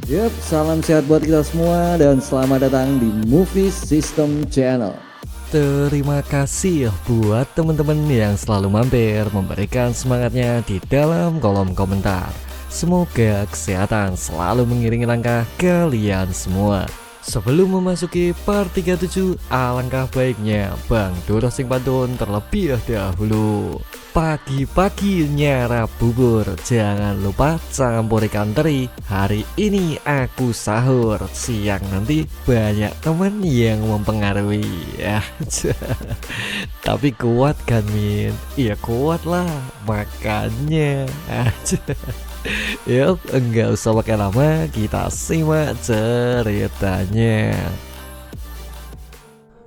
Yup, salam sehat buat kita semua dan selamat datang di Movie System Channel. Terima kasih buat teman-teman yang selalu mampir memberikan semangatnya di dalam kolom komentar. Semoga kesehatan selalu mengiringi langkah kalian semua. Sebelum memasuki part 37, alangkah baiknya Bang Doro sing pantun terlebih dahulu. Pagi-pagi nyarap bubur, jangan lupa campur ikan teri. Hari ini aku sahur, siang nanti banyak teman yang mempengaruhi ya. Tapi kuat kan Min? Iya kuat lah, makanya aja. Yup, enggak usah pakai lama, kita simak ceritanya.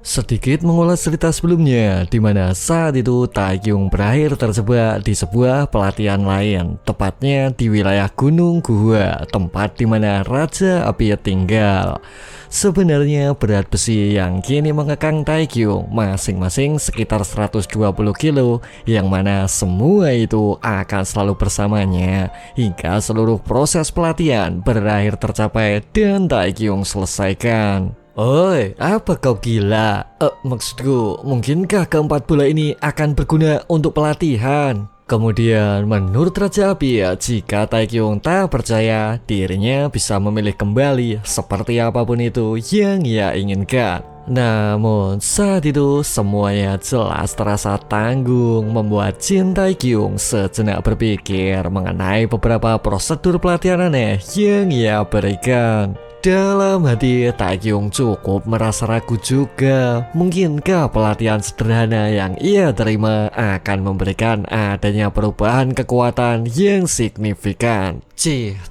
Sedikit mengulas cerita sebelumnya, di mana saat itu Taekyung berakhir terjebak di sebuah pelatihan lain, tepatnya di wilayah Gunung Gua, tempat di mana Raja Api tinggal. Sebenarnya berat besi yang kini mengekang Taekyung masing-masing sekitar 120 kilo, yang mana semua itu akan selalu bersamanya hingga seluruh proses pelatihan berakhir tercapai dan Taekyung selesaikan. Oi, apa kau gila? Maksudku, mungkinkah keempat bola ini akan berguna untuk pelatihan? Kemudian menurut Raja Api, jika Taekyung tak percaya, dirinya bisa memilih kembali seperti apapun itu yang ia inginkan. Namun saat itu semuanya jelas terasa tanggung, membuat Jin Taekyung sejenak berpikir mengenai beberapa prosedur pelatihan aneh yang ia berikan. Dalam hati Taekyung cukup merasa ragu juga, mungkinkah pelatihan sederhana yang ia terima akan memberikan adanya perubahan kekuatan yang signifikan.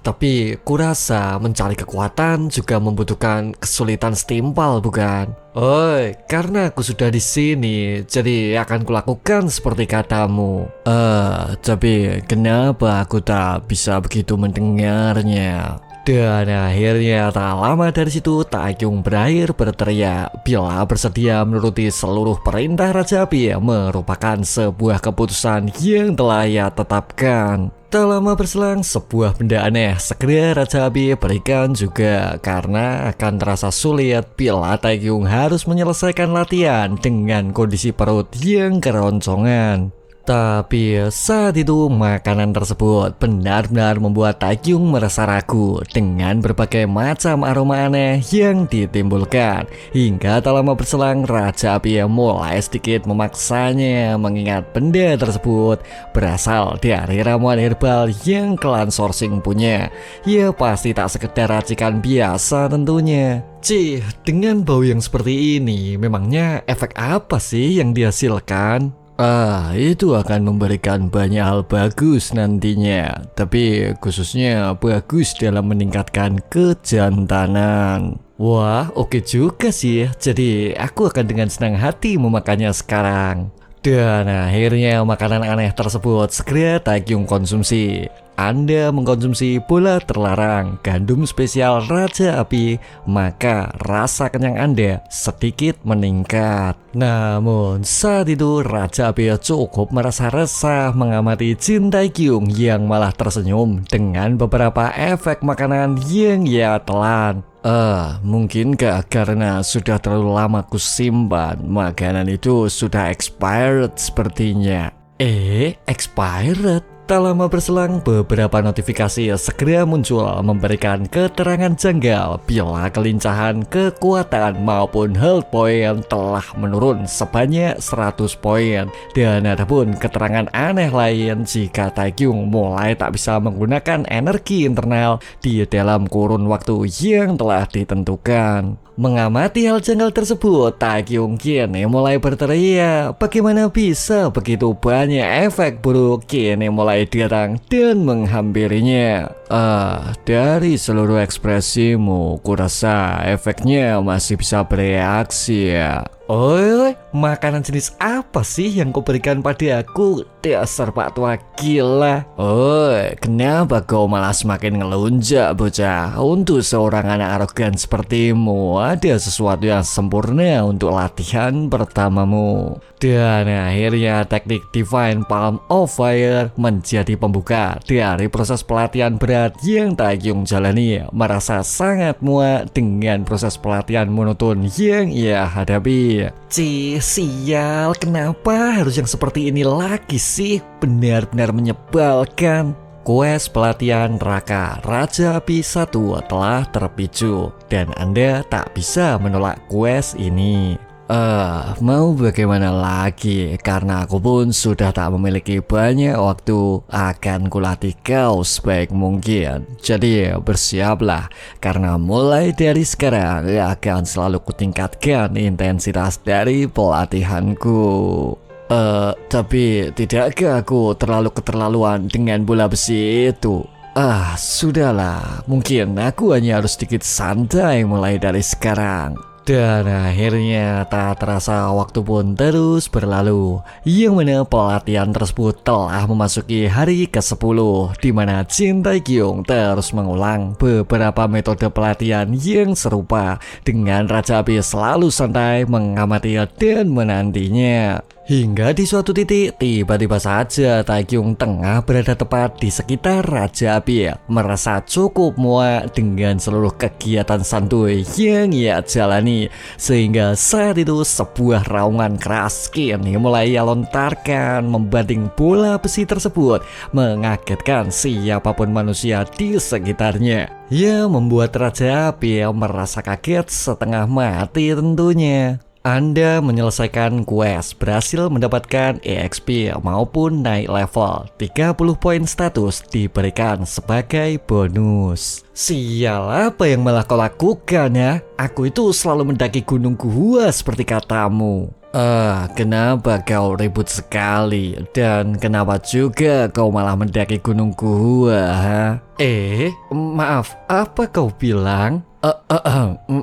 Tapi kurasa mencari kekuatan juga membutuhkan kesulitan setimpal, bukan? Oi, karena aku sudah di sini, jadi akan kulakukan seperti katamu. Tapi kenapa aku tak bisa begitu mendengarnya? Dan akhirnya tak lama dari situ Taekyung berakhir berteriak bila bersedia menuruti seluruh perintah Raja Api merupakan sebuah keputusan yang telah ia tetapkan. Tak lama berselang sebuah benda aneh segera Raja Api berikan juga, karena akan terasa sulit bila Taekyung harus menyelesaikan latihan dengan kondisi perut yang keroncongan. Tapi saat itu makanan tersebut benar-benar membuat Taekyung merasa ragu dengan berbagai macam aroma aneh yang ditimbulkan. Hingga tak lama berselang Raja Api mulai sedikit memaksanya, mengingat benda tersebut berasal dari ramuan herbal yang klan sourcing punya. Ya pasti tak sekedar racikan biasa tentunya. Dengan bau yang seperti ini, memangnya efek apa sih yang dihasilkan? Itu akan memberikan banyak hal bagus nantinya, tapi khususnya bagus dalam meningkatkan kejantanan. Wah, oke juga sih. Jadi aku akan dengan senang hati memakannya sekarang. Dan akhirnya makanan aneh tersebut segera Taekyung konsumsi. Anda mengkonsumsi bola terlarang gandum spesial Raja Api, maka rasa kenyang Anda sedikit meningkat. Namun saat itu Raja Api cukup merasa resah mengamati Jin Taekyung yang malah tersenyum dengan beberapa efek makanan yang ia telan. Mungkinkah karena sudah terlalu lama kusimpan, makanan itu sudah expired sepertinya. Expired? Tak lama berselang beberapa notifikasi segera muncul memberikan keterangan janggal bila kelincahan, kekuatan maupun health point telah menurun sebanyak 100 poin. Dan adapun keterangan aneh lain jika Taekyung mulai tak bisa menggunakan energi internal di dalam kurun waktu yang telah ditentukan. Mengamati hal janggal tersebut, Taekyung kini mulai berteriak, bagaimana bisa begitu banyak efek buruk kini mulai datang dan menghampirinya. Dari seluruh ekspresimu, kurasa efeknya masih bisa bereaksi ya. Oi, makanan jenis apa sih yang kau berikan pada aku? Dasar Pak Tua gila. Oi, kenapa kau malah semakin ngelunjak bocah? Untuk seorang anak arogan sepertimu, ada sesuatu yang sempurna untuk latihan pertamamu. Dan akhirnya teknik Divine Palm of Fire menjadi pembuka dari proses pelatihan berat yang Taekyung jalani. Merasa sangat muak dengan proses pelatihan monoton yang ia hadapi. Sial, kenapa harus yang seperti ini lagi sih? Benar-benar menyebalkan. Quest pelatihan Raka Raja Api 1 telah terpicu dan Anda tak bisa menolak quest ini. Mau bagaimana lagi, karena aku pun sudah tak memiliki banyak waktu, akan kulatih kau sebaik mungkin. Jadi bersiaplah, karena mulai dari sekarang akan selalu kutingkatkan intensitas dari pelatihanku. Tapi tidakkah aku terlalu keterlaluan dengan bola besi itu? Sudahlah, mungkin aku hanya harus sedikit santai mulai dari sekarang. Dan akhirnya tak terasa waktu pun terus berlalu, yang mana pelatihan tersebut telah memasuki hari ke-10, di mana Jin Taekyung terus mengulang beberapa metode pelatihan yang serupa, dengan Raja Api selalu santai mengamati dan menantinya. Hingga di suatu titik, tiba-tiba saja Taekyung tengah berada tepat di sekitar Raja Api, merasa cukup muak dengan seluruh kegiatan santuy yang ia jalani. Sehingga saat itu sebuah raungan keras kini mulai ia lontarkan membanding bola besi tersebut, mengagetkan siapapun manusia di sekitarnya. Ia membuat Raja Api merasa kaget setengah mati tentunya. Anda menyelesaikan quest, berhasil mendapatkan EXP maupun naik level. 30 poin status diberikan sebagai bonus. Sial, apa yang malah kau lakukan ya? Aku itu selalu mendaki gunung gua seperti katamu. Kenapa kau ribut sekali? Dan kenapa juga kau malah mendaki gunung gua, ha? Maaf, apa kau bilang?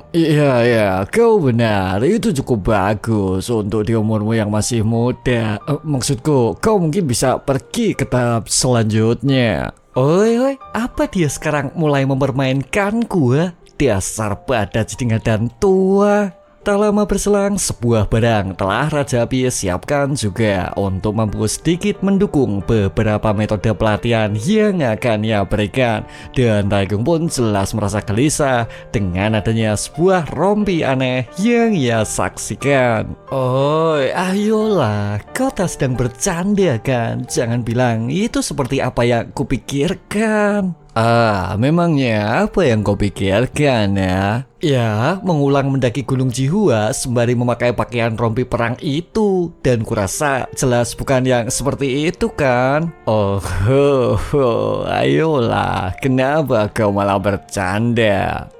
Iya, kau benar. Itu cukup bagus untuk di umurmu yang masih muda. Maksudku, kau mungkin bisa pergi ke tahap selanjutnya. Oi, apa dia sekarang mulai mempermainkanku? Dasar bajingan dan tua. Tak lama berselang, sebuah barang telah Raja Api siapkan juga untuk mampu sedikit mendukung beberapa metode pelatihan yang akan ia berikan. Dan Taekyung pun jelas merasa gelisah dengan adanya sebuah rompi aneh yang ia saksikan. Oi, ayolah, kau tak sedang bercanda kan? Jangan bilang itu seperti apa yang kupikirkan. Memangnya apa yang kau pikirkan ya? Ya, mengulang mendaki Gunung Jihua sembari memakai pakaian rompi perang itu. Dan kurasa jelas bukan yang seperti itu kan? Ayolah, kenapa kau malah bercanda?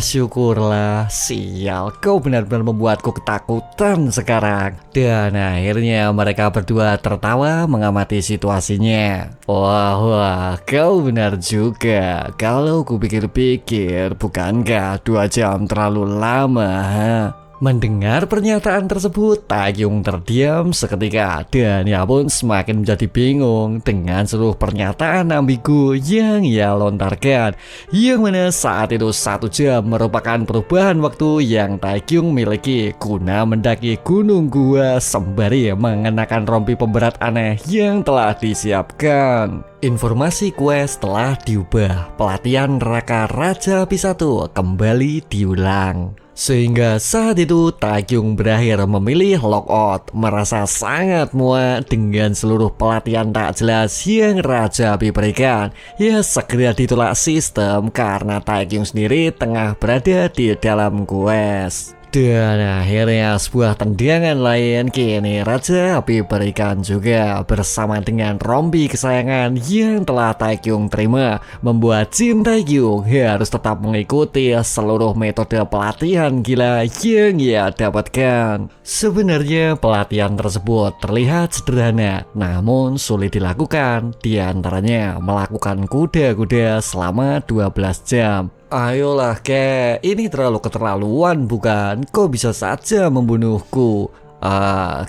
Syukurlah, sial, kau benar-benar membuatku ketakutan sekarang. Dan akhirnya mereka berdua tertawa mengamati situasinya. Wah, kau benar juga. Kalau kupikir-pikir, bukankah 2 jam terlalu lama, ha? Mendengar pernyataan tersebut, Taekyung terdiam seketika dan ia pun semakin menjadi bingung dengan seluruh pernyataan ambigu yang ia lontarkan. Yang mana saat itu 1 jam merupakan perubahan waktu yang Taekyung miliki guna mendaki gunung gua sembari mengenakan rompi pemberat aneh yang telah disiapkan. Informasi quest telah diubah, pelatihan Raka Raja Api 1 kembali diulang. Sehingga saat itu Taekyung berakhir memilih logout, merasa sangat muak dengan seluruh pelatihan tak jelas yang Raja Api berikan. Ya segera ditolak sistem karena Taekyung sendiri tengah berada di dalam quest. Dan akhirnya sebuah tendangan lain kini Raja Api berikan juga bersama dengan rompi kesayangan yang telah Taekyung terima, membuat Jin Taekyung harus tetap mengikuti seluruh metode pelatihan gila yang ia dapatkan. Sebenarnya pelatihan tersebut terlihat sederhana namun sulit dilakukan, di antaranya melakukan kuda-kuda selama 12 jam. Ayolah kek, ini terlalu keterlaluan bukan? Kau bisa saja membunuhku.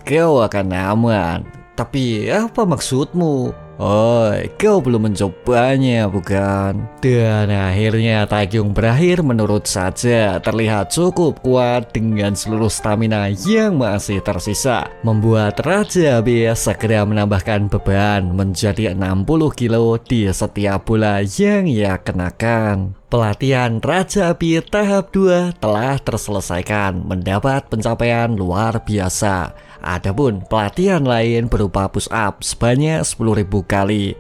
Kau akan aman. Tapi apa maksudmu? Oh, kau belum mencobanya bukan? Dan akhirnya Taekyung berakhir menurut saja terlihat cukup kuat dengan seluruh stamina yang masih tersisa, membuat Raja Api segera menambahkan beban menjadi 60 kilo di setiap bola yang ia kenakan. Pelatihan Raja Api tahap 2 telah terselesaikan, mendapat pencapaian luar biasa. Adapun pelatihan lain berupa push up sebanyak 10.000 kali.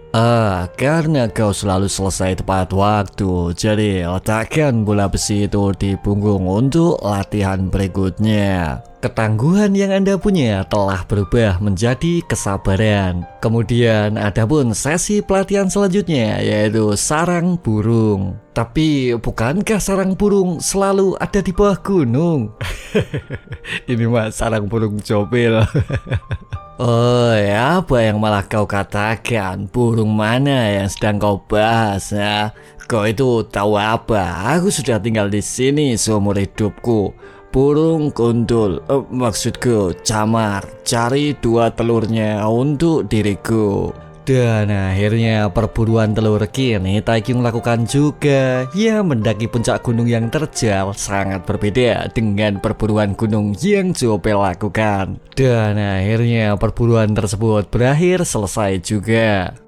Karena kau selalu selesai tepat waktu, jadi letakkan bola besi itu di punggung untuk latihan berikutnya. Ketangguhan yang Anda punya telah berubah menjadi kesabaran. Kemudian adapun sesi pelatihan selanjutnya yaitu sarang burung. Tapi bukankah sarang burung selalu ada di bawah gunung? Ini mah sarang burung copil. Oh, apa yang malah kau katakan? Burung mana yang sedang kau bahas ya? Kau itu tahu apa? Aku sudah tinggal di sini seumur hidupku. Burung kuntul, maksudku camar, cari 2 telurnya untuk diriku. Dan akhirnya perburuan telur kini Taekyung lakukan juga. Ia mendaki puncak gunung yang terjal sangat berbeda dengan perburuan gunung yang Chopel lakukan. Dan akhirnya perburuan tersebut berakhir selesai juga.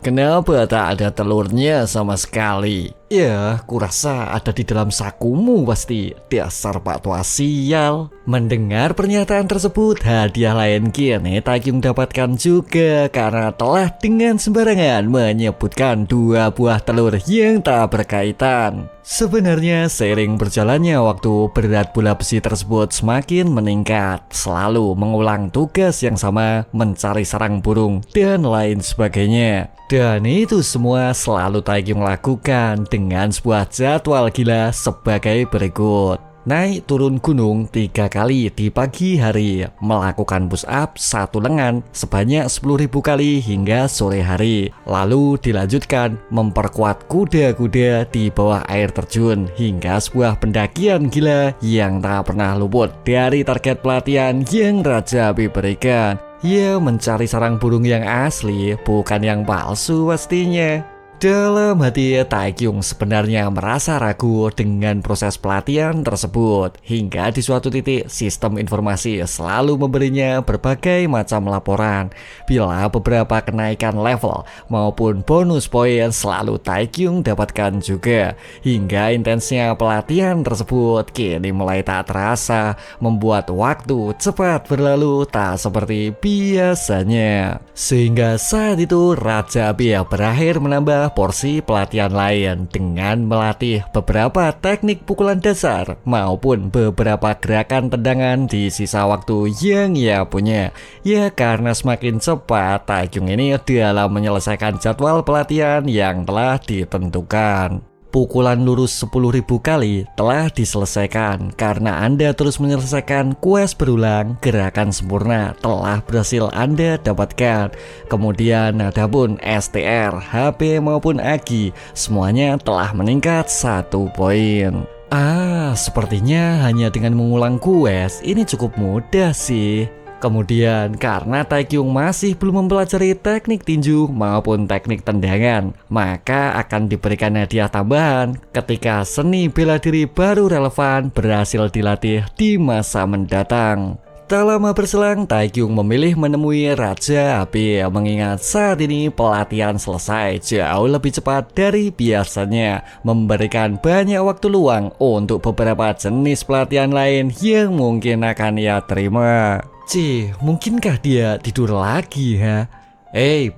Kenapa tak ada telurnya sama sekali? Ya, kurasa ada di dalam sakumu pasti. Dasar Pak Tua sial. Mendengar pernyataan tersebut, hadiah lain kini Taekyung dapatkan juga karena telah dengan sembarangan menyebutkan 2 buah telur yang tak berkaitan. Sebenarnya seiring berjalannya waktu, berat bola besi tersebut semakin meningkat, selalu mengulang tugas yang sama, mencari sarang burung dan lain sebagainya. Dan itu semua selalu Taekyung lakukan dengan sebuah jadwal gila sebagai berikut. Naik turun gunung 3 kali di pagi hari, melakukan push up 1 lengan sebanyak 10.000 kali hingga sore hari. Lalu dilanjutkan memperkuat kuda-kuda di bawah air terjun hingga sebuah pendakian gila yang tak pernah luput dari target pelatihan yang Raja Api berikan. Ya, mencari sarang burung yang asli, bukan yang palsu pastinya. Dalam hati Taekyung sebenarnya merasa ragu dengan proses pelatihan tersebut. Hingga di suatu titik sistem informasi selalu memberinya berbagai macam laporan bila beberapa kenaikan level maupun bonus poin selalu Taekyung dapatkan juga. Hingga intensnya pelatihan tersebut kini mulai tak terasa, membuat waktu cepat berlalu tak seperti biasanya. Sehingga saat itu Raja Api berakhir menambah porsi pelatihan lain dengan melatih beberapa teknik pukulan dasar maupun beberapa gerakan tendangan di sisa waktu yang ia punya. Ya, karena semakin cepat Taekyung ini dalam menyelesaikan jadwal pelatihan yang telah ditentukan. Pukulan lurus 10.000 kali telah diselesaikan karena Anda terus menyelesaikan quest berulang. Gerakan sempurna telah berhasil Anda dapatkan. Kemudian adapun STR, HP maupun AGI semuanya telah meningkat 1 poin. Sepertinya hanya dengan mengulang quest ini cukup mudah sih. Kemudian karena Taekyung masih belum mempelajari teknik tinju maupun teknik tendangan, maka akan diberikan hadiah tambahan ketika seni bela diri baru relevan berhasil dilatih di masa mendatang. Tak lama berselang, Taekyung memilih menemui Raja Api mengingat saat ini pelatihan selesai jauh lebih cepat dari biasanya, memberikan banyak waktu luang untuk beberapa jenis pelatihan lain yang mungkin akan ia terima. Mungkinkah dia tidur lagi ya?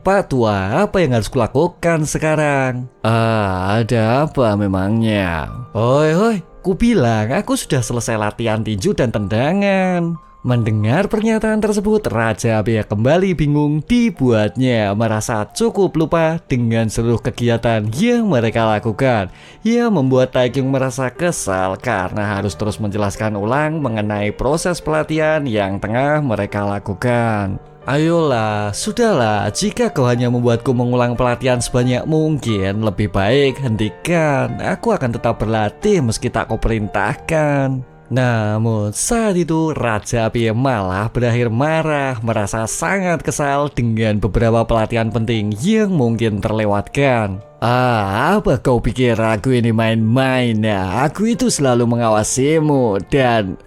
Pak Tua, apa yang harus kulakukan sekarang? Ada apa memangnya? Hoi, ku bilang aku sudah selesai latihan tinju dan tendangan. Mendengar pernyataan tersebut, Raja Api kembali bingung, dibuatnya merasa cukup lupa dengan seluruh kegiatan yang mereka lakukan. Ia membuat Taekyung merasa kesal karena harus terus menjelaskan ulang mengenai proses pelatihan yang tengah mereka lakukan. Ayolah, sudahlah, jika kau hanya membuatku mengulang pelatihan sebanyak mungkin, lebih baik hentikan. Aku akan tetap berlatih meski tak kau perintahkan. Namun saat itu Raja Api malah berakhir marah, merasa sangat kesal dengan beberapa pelatihan penting yang mungkin terlewatkan. Apa kau pikir aku ini main-main ya? Aku itu selalu mengawasimu dan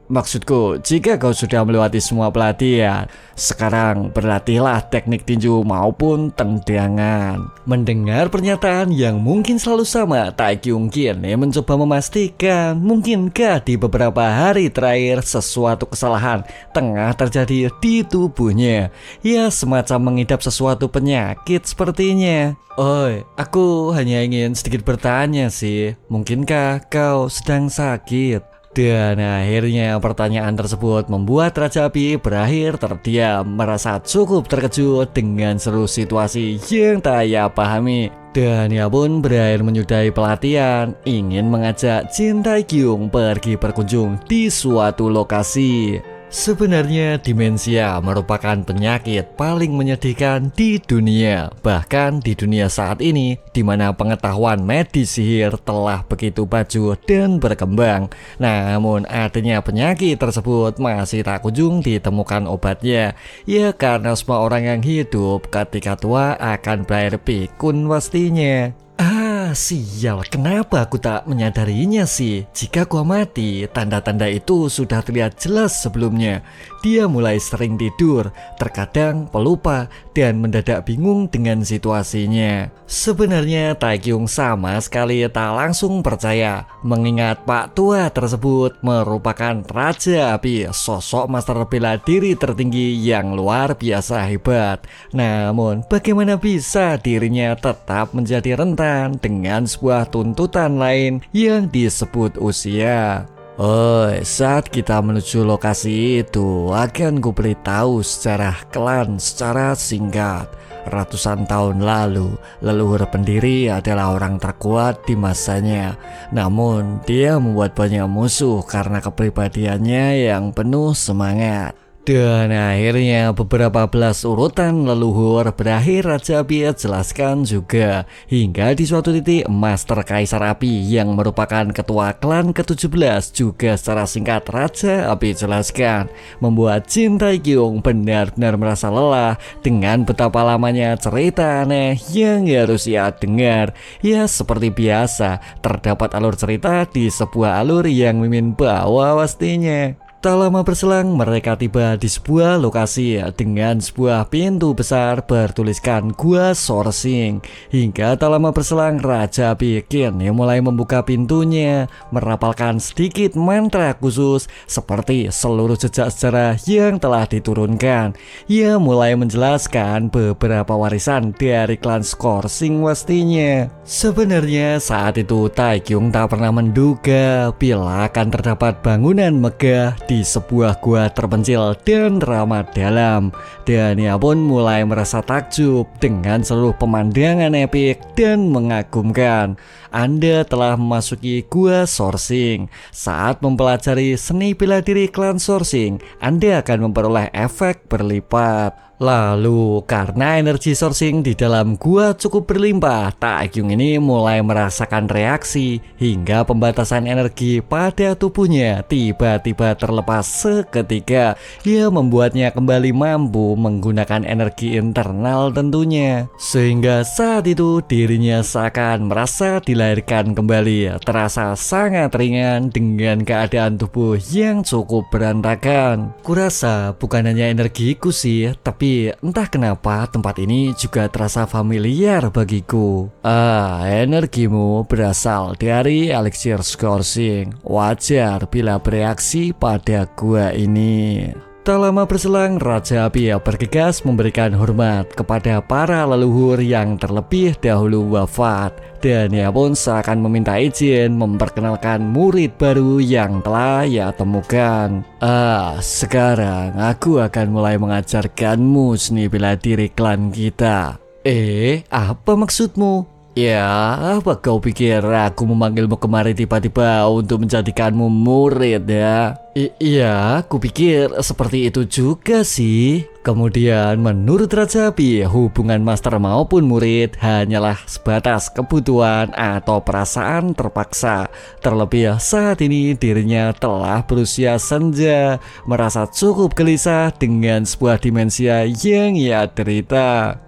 maksudku, jika kau sudah melewati semua pelatihan, sekarang berlatihlah teknik tinju maupun tendangan. Mendengar pernyataan yang mungkin selalu sama, Taekyung kini mencoba memastikan mungkinkah di beberapa hari terakhir sesuatu kesalahan tengah terjadi di tubuhnya. Ya, semacam mengidap sesuatu penyakit sepertinya. Oi, aku hanya ingin sedikit bertanya sih, mungkinkah kau sedang sakit? Dan akhirnya pertanyaan tersebut membuat Raja Api berakhir terdiam, merasa cukup terkejut dengan seluruh situasi yang tak ia pahami. Dan ia pun berakhir menyudahi pelatihan, ingin mengajak Jin Taekyung pergi berkunjung di suatu lokasi. Sebenarnya demensia merupakan penyakit paling menyedihkan di dunia. Bahkan di dunia saat ini, di mana pengetahuan medis sihir telah begitu maju dan berkembang. Namun adanya penyakit tersebut masih tak kunjung ditemukan obatnya. Ya karena semua orang yang hidup ketika tua akan berakhir pikun pastinya. Sial, kenapa aku tak menyadarinya sih? Jika gua mati, tanda-tanda itu sudah terlihat jelas sebelumnya. Dia mulai sering tidur, terkadang pelupa, dan mendadak bingung dengan situasinya. Sebenarnya Taekyung sama sekali tak langsung percaya, mengingat Pak Tua tersebut merupakan Raja Api, sosok master bela diri tertinggi yang luar biasa hebat. Namun bagaimana bisa dirinya tetap menjadi rentan dengan sebuah tuntutan lain yang disebut usia? Saat kita menuju lokasi itu akan kuberitahu secara secara singkat. Ratusan tahun lalu, leluhur pendiri adalah orang terkuat di masanya. Namun dia membuat banyak musuh karena kepribadiannya yang penuh semangat. Dan akhirnya beberapa belas urutan leluhur berakhir Raja Api jelaskan juga. Hingga di suatu titik Master Kaisar Api yang merupakan ketua klan ke-17 juga secara singkat Raja Api jelaskan, membuat Jin Taekyung benar-benar merasa lelah dengan betapa lamanya cerita aneh yang harus ia dengar. Ya seperti biasa, terdapat alur cerita di sebuah alur yang mimin bawa pastinya. Tak lama berselang mereka tiba di sebuah lokasi dengan sebuah pintu besar bertuliskan Gua Sorsing. Hingga tak lama berselang Raja Api kini mulai membuka pintunya, merapalkan sedikit mantra khusus seperti seluruh jejak sejarah yang telah diturunkan. Ia mulai menjelaskan beberapa warisan dari klan Skorsing pastinya. Sebenarnya saat itu Taekyung tak pernah menduga bila akan terdapat bangunan megah di sebuah gua terpencil dan ramah dalam. Dan ia pun mulai merasa takjub dengan seluruh pemandangan epik dan mengagumkan. Anda telah memasuki Gua Sorsing. Saat mempelajari seni bela diri klan Sorsing, Anda akan memperoleh efek berlipat. Lalu karena energi sourcing di dalam gua cukup berlimpah, Taekyung ini mulai merasakan reaksi hingga pembatasan energi pada tubuhnya tiba-tiba terlepas seketika. Ia membuatnya kembali mampu menggunakan energi internal tentunya. Sehingga saat itu dirinya seakan merasa dilahirkan kembali, terasa sangat ringan dengan keadaan tubuh yang cukup berantakan. Kurasa bukan hanya energiku sih, tapi entah kenapa tempat ini juga terasa familiar bagiku. Energimu berasal dari eliksir Skorsing. Wajar bila bereaksi pada gua ini. Tak lama berselang, Raja Api bergegas memberikan hormat kepada para leluhur yang terlebih dahulu wafat. Dan ia pun seakan meminta izin memperkenalkan murid baru yang telah ia temukan. Sekarang aku akan mulai mengajarkanmu seni bela diri klan kita. Apa maksudmu? Ya, apa kau pikir aku memanggilmu kemari tiba-tiba untuk menjadikanmu murid ya? Iya, aku pikir seperti itu juga sih. Kemudian menurut Raja Api, hubungan master maupun murid hanyalah sebatas kebutuhan atau perasaan terpaksa. Terlebih saat ini dirinya telah berusia senja, merasa cukup gelisah dengan sebuah demensia yang ia derita.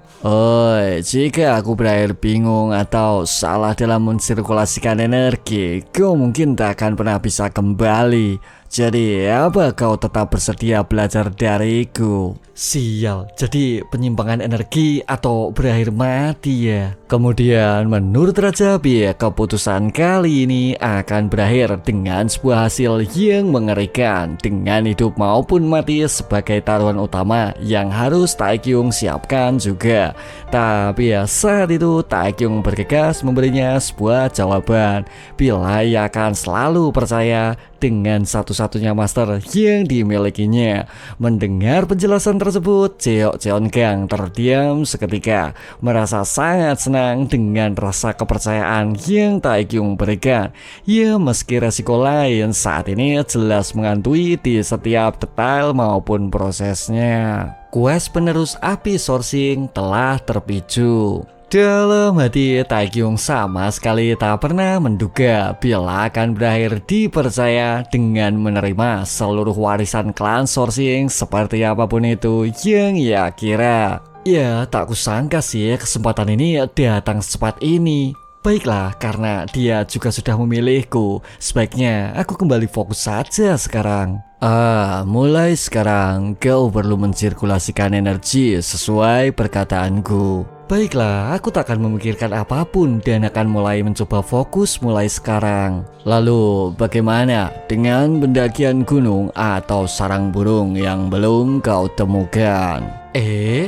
Jika aku berakhir bingung atau salah dalam mensirkulasikan energi, kau mungkin tak akan pernah bisa kembali. Jadi, apa kau tetap bersedia belajar dariku? Sial, jadi penyimpangan energi atau berakhir mati ya. Kemudian menurut Raja Api, keputusan kali ini akan berakhir dengan sebuah hasil yang mengerikan, dengan hidup maupun mati sebagai taruhan utama yang harus Taekyung siapkan juga. Tapi saat itu Taekyung bergegas memberinya sebuah jawaban bila ia akan selalu percaya dengan satu-satunya master yang dimilikinya. Mendengar penjelasan tersebut, Jeok Jeongang terdiam seketika, merasa sangat senang dengan rasa kepercayaan yang Taekyung berikan. Ya, meski resiko lain saat ini jelas menghantui di setiap detail maupun prosesnya. Quest penerus api sourcing telah terpicu. Dalam hati, Taekyung sama sekali tak pernah menduga bila akan berakhir dipercaya dengan menerima seluruh warisan klan sourcing seperti apapun itu yang ia kira. Ya, tak kusangka sih kesempatan ini datang secepat ini. Baiklah, karena dia juga sudah memilihku, sebaiknya aku kembali fokus saja sekarang. Mulai sekarang kau perlu mensirkulasikan energi sesuai perkataanku. Baiklah, aku tak akan memikirkan apapun dan akan mulai mencoba fokus mulai sekarang. Lalu, bagaimana dengan pendakian gunung atau sarang burung yang belum kau temukan?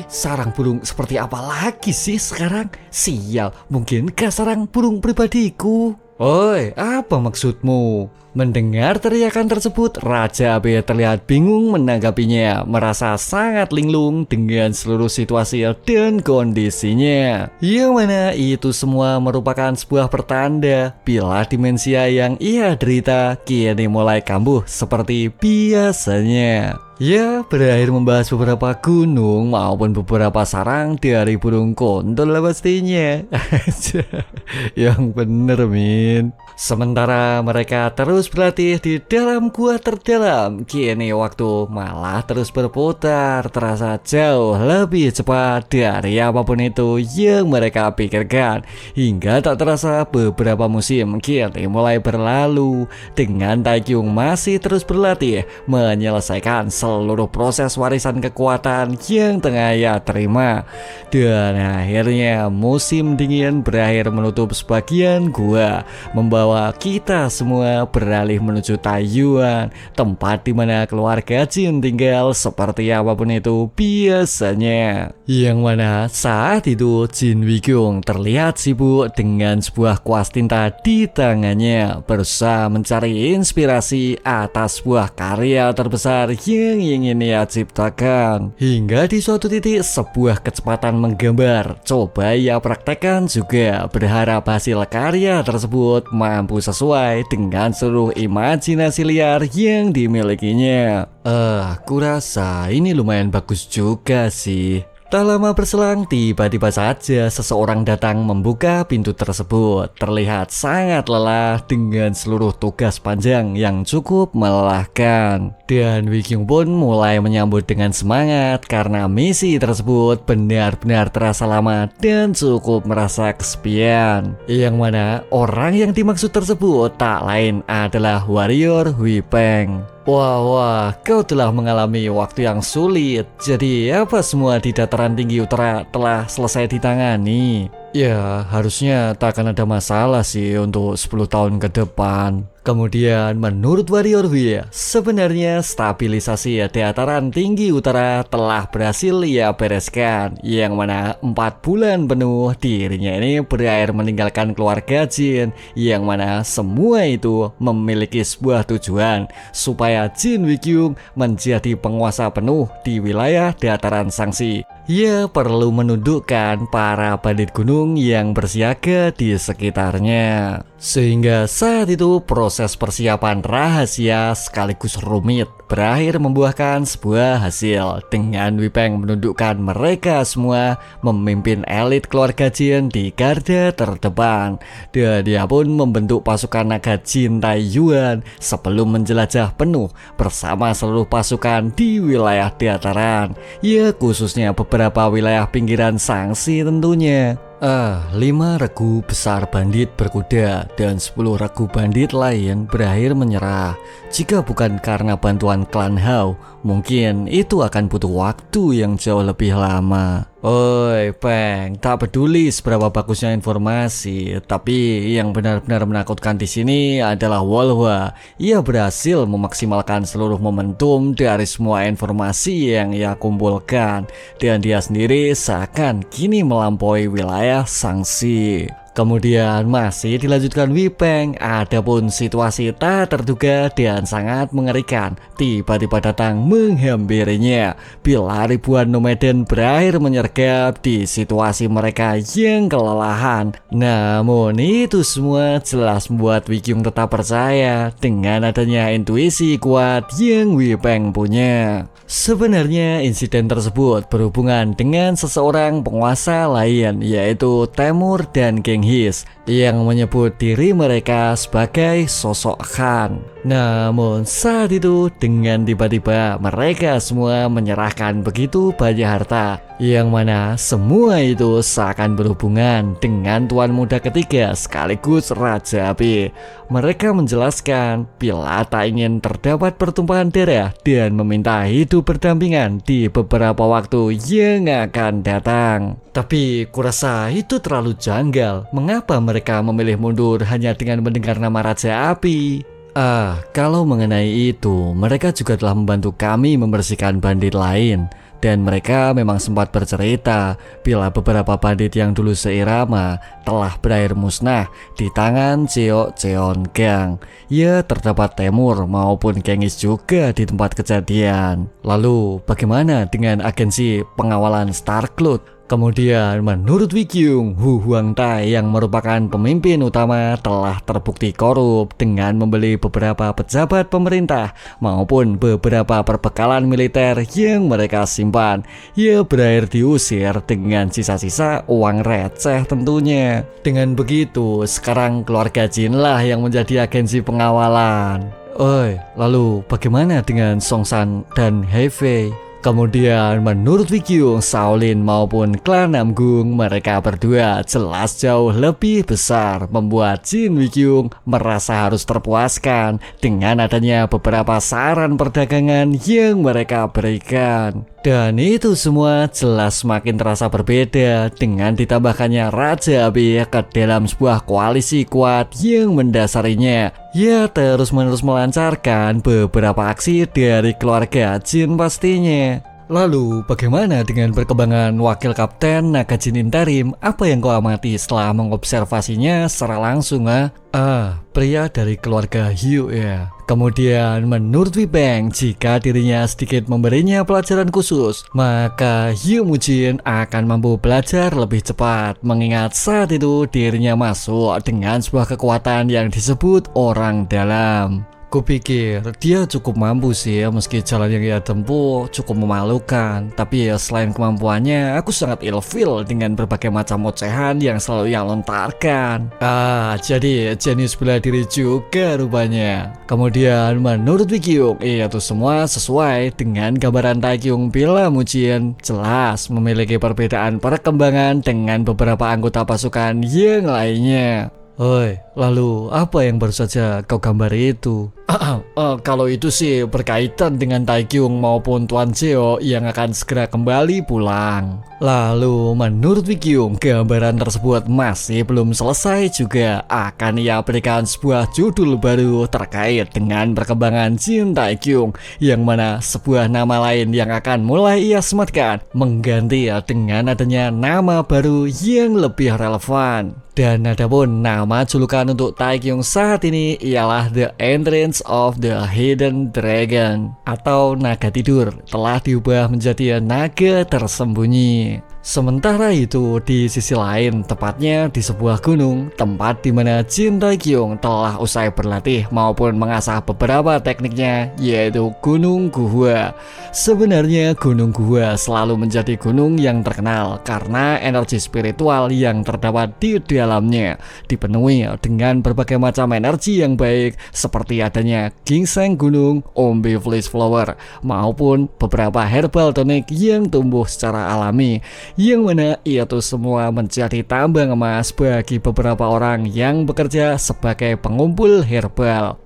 Sarang burung seperti apa lagi sih sekarang? Sial, mungkinkah sarang burung pribadiku? Oi, apa maksudmu? Mendengar teriakan tersebut, Raja Api terlihat bingung menanggapinya, merasa sangat linglung dengan seluruh situasi dan kondisinya. Yang mana itu semua merupakan sebuah pertanda bila demensia yang ia derita kini mulai kambuh seperti biasanya. Ya, berakhir membahas beberapa gunung maupun beberapa sarang dari burung kontol pastinya. Yang bener, Min. Sementara mereka terus berlatih di dalam gua terdalam, kini waktu malah terus berputar, terasa jauh lebih cepat dari apapun itu yang mereka pikirkan. Hingga tak terasa beberapa musim kini mulai berlalu, dengan Taekyung masih terus berlatih menyelesaikan seluruh proses warisan kekuatan yang tengah ia terima. Dan akhirnya musim dingin berakhir menutup sebagian gua, membawa kita semua beralih menuju Taiyuan, tempat di mana keluarga Jin tinggal seperti apapun itu biasanya. Yang mana saat itu Jin Wikyung terlihat sibuk dengan sebuah kuas tinta di tangannya, berusaha mencari inspirasi atas sebuah karya terbesar yang ingin ia ciptakan. Hingga di suatu titik sebuah kecepatan menggambar coba ia praktekkan juga, berharap hasil karya tersebut mampu sesuai dengan seluruh imajinasi liar yang dimilikinya. Kurasa ini lumayan bagus juga sih. Tak lama berselang, tiba-tiba saja seseorang datang membuka pintu tersebut. Terlihat sangat lelah dengan seluruh tugas panjang yang cukup melelahkan. Dan Wikyung pun mulai menyambut dengan semangat karena misi tersebut benar-benar terasa lama dan cukup merasa kesepian. Yang mana orang yang dimaksud tersebut tak lain adalah warrior Hui Peng. Wah, kau telah mengalami waktu yang sulit. Jadi apa semua di dataran tinggi utara telah selesai ditangani? Ya, harusnya tak akan ada masalah sih untuk 10 tahun ke depan. Kemudian menurut Warrior Wheel, sebenarnya stabilisasi dataran tinggi utara telah berhasil ia bereskan, yang mana 4 bulan penuh dirinya ini berakhir meninggalkan keluarga Jin, yang mana semua itu memiliki sebuah tujuan supaya Jin Wikyung menjadi penguasa penuh di wilayah dataran Sangsi. Ia perlu menundukkan para bandit gunung yang bersiaga di sekitarnya. Sehingga saat itu proses persiapan rahasia sekaligus rumit berakhir membuahkan sebuah hasil dengan Wipeng menundukkan mereka semua memimpin elit keluarga Jin di garda terdepan, dan dia pun membentuk pasukan naga Jin Taiyuan sebelum menjelajah penuh bersama seluruh pasukan di wilayah dataran, ya khususnya beberapa wilayah pinggiran Sangsi tentunya. 5 regu besar bandit berkuda dan 10 regu bandit lain berakhir menyerah. Jika bukan karena bantuan klan Hao, mungkin itu akan butuh waktu yang jauh lebih lama. Oi Peng, tak peduli seberapa bagusnya informasi, tapi yang benar-benar menakutkan di sini adalah Wolhwa. Ia berhasil memaksimalkan seluruh momentum dari semua informasi yang ia kumpulkan, dan dia sendiri seakan kini melampaui wilayah Sangsi. Kemudian masih dilanjutkan Wipeng, adapun situasi tak terduga dan sangat mengerikan tiba-tiba datang menghampirinya bila ribuan nomaden berakhir menyergap di situasi mereka yang kelelahan. Namun itu semua jelas membuat Wikyung tetap percaya dengan adanya intuisi kuat yang Wipeng punya. Sebenarnya insiden tersebut berhubungan dengan seseorang penguasa lain, yaitu Temur dan Genghis, yang menyebut diri mereka sebagai sosok Khan. Namun saat itu dengan tiba-tiba mereka semua menyerahkan begitu banyak harta, yang mana semua itu seakan berhubungan dengan Tuan Muda ketiga sekaligus Raja Api. Mereka menjelaskan bila tak ingin terdapat pertumpahan darah dan meminta hidup berdampingan di beberapa waktu yang akan datang. Tapi kurasa itu terlalu janggal. Mengapa mereka memilih mundur hanya dengan mendengar nama Raja Api? Kalau mengenai itu, mereka juga telah membantu kami membersihkan bandit lain. Dan mereka memang sempat bercerita bila beberapa bandit yang dulu seirama telah berakhir musnah di tangan Cheon Gang. Ya, terdapat Temur maupun Genghis juga di tempat kejadian. Lalu bagaimana dengan agensi pengawalan Starcloud? Kemudian menurut Wikyung, Hu Huangtai yang merupakan pemimpin utama telah terbukti korup dengan membeli beberapa pejabat pemerintah maupun beberapa perbekalan militer yang mereka simpan. Ia berakhir diusir dengan sisa-sisa uang receh tentunya. Dengan begitu, sekarang keluarga Jin lah yang menjadi agensi pengawalan. Lalu bagaimana dengan Songsan dan Hefei? Kemudian menurut Wikyung, Shaolin maupun klan Namgung, mereka berdua jelas jauh lebih besar, membuat Jin Wikyung merasa harus terpuaskan dengan adanya beberapa saran perdagangan yang mereka berikan. Dan itu semua jelas semakin terasa berbeda dengan ditambahkannya Raja Api ke dalam sebuah koalisi kuat yang mendasarinya. Ia terus-menerus melancarkan beberapa aksi dari keluarga Jin pastinya. Lalu bagaimana dengan perkembangan Wakil Kapten Naga Jin Interim? Apa yang kau amati setelah mengobservasinya secara langsung? Pria dari keluarga Hugh ya. Kemudian menurut Wipeng, jika dirinya sedikit memberinya pelajaran khusus, maka Hugh Mujin akan mampu belajar lebih cepat, mengingat saat itu dirinya masuk dengan sebuah kekuatan yang disebut orang dalam. Kupikir dia cukup mampu sih ya, meski jalan yang ia tempuh cukup memalukan. Tapi ya selain kemampuannya, aku sangat ilfeel dengan berbagai macam ocehan yang selalu ia lontarkan. Jadi jenius bela diri juga rupanya. Kemudian menurut Wikyung, itu semua sesuai dengan gambaran Taekyung bila Mujin jelas memiliki perbedaan perkembangan dengan beberapa anggota pasukan yang lainnya. Lalu apa yang baru saja kau gambar itu? Kalau itu sih berkaitan dengan Taekyung maupun Tuan Seo yang akan segera kembali pulang. Lalu menurut Wikyung, gambaran tersebut masih belum selesai juga. Akan ia berikan sebuah judul baru terkait dengan perkembangan Jin Taekyung, yang mana sebuah nama lain yang akan mulai ia sematkan mengganti dengan adanya nama baru yang lebih relevan. Dan adapun nama julukan untuk Taekyung saat ini ialah The Entrance of the Hidden Dragon atau naga tidur, telah diubah menjadi naga tersembunyi. Sementara itu, di sisi lain, tepatnya di sebuah gunung, tempat di mana Jin Taekyung telah usai berlatih maupun mengasah beberapa tekniknya, yaitu Gunung Guhua. Sebenarnya Gunung Guhua selalu menjadi gunung yang terkenal karena energi spiritual yang terdapat di dalamnya, dipenuhi dengan berbagai macam energi yang baik, seperti adanya ginseng gunung, umbi fleece flower, maupun beberapa herbal tonic yang tumbuh secara alami, yang mana itu semua menjadi tambang emas bagi beberapa orang yang bekerja sebagai pengumpul herbal.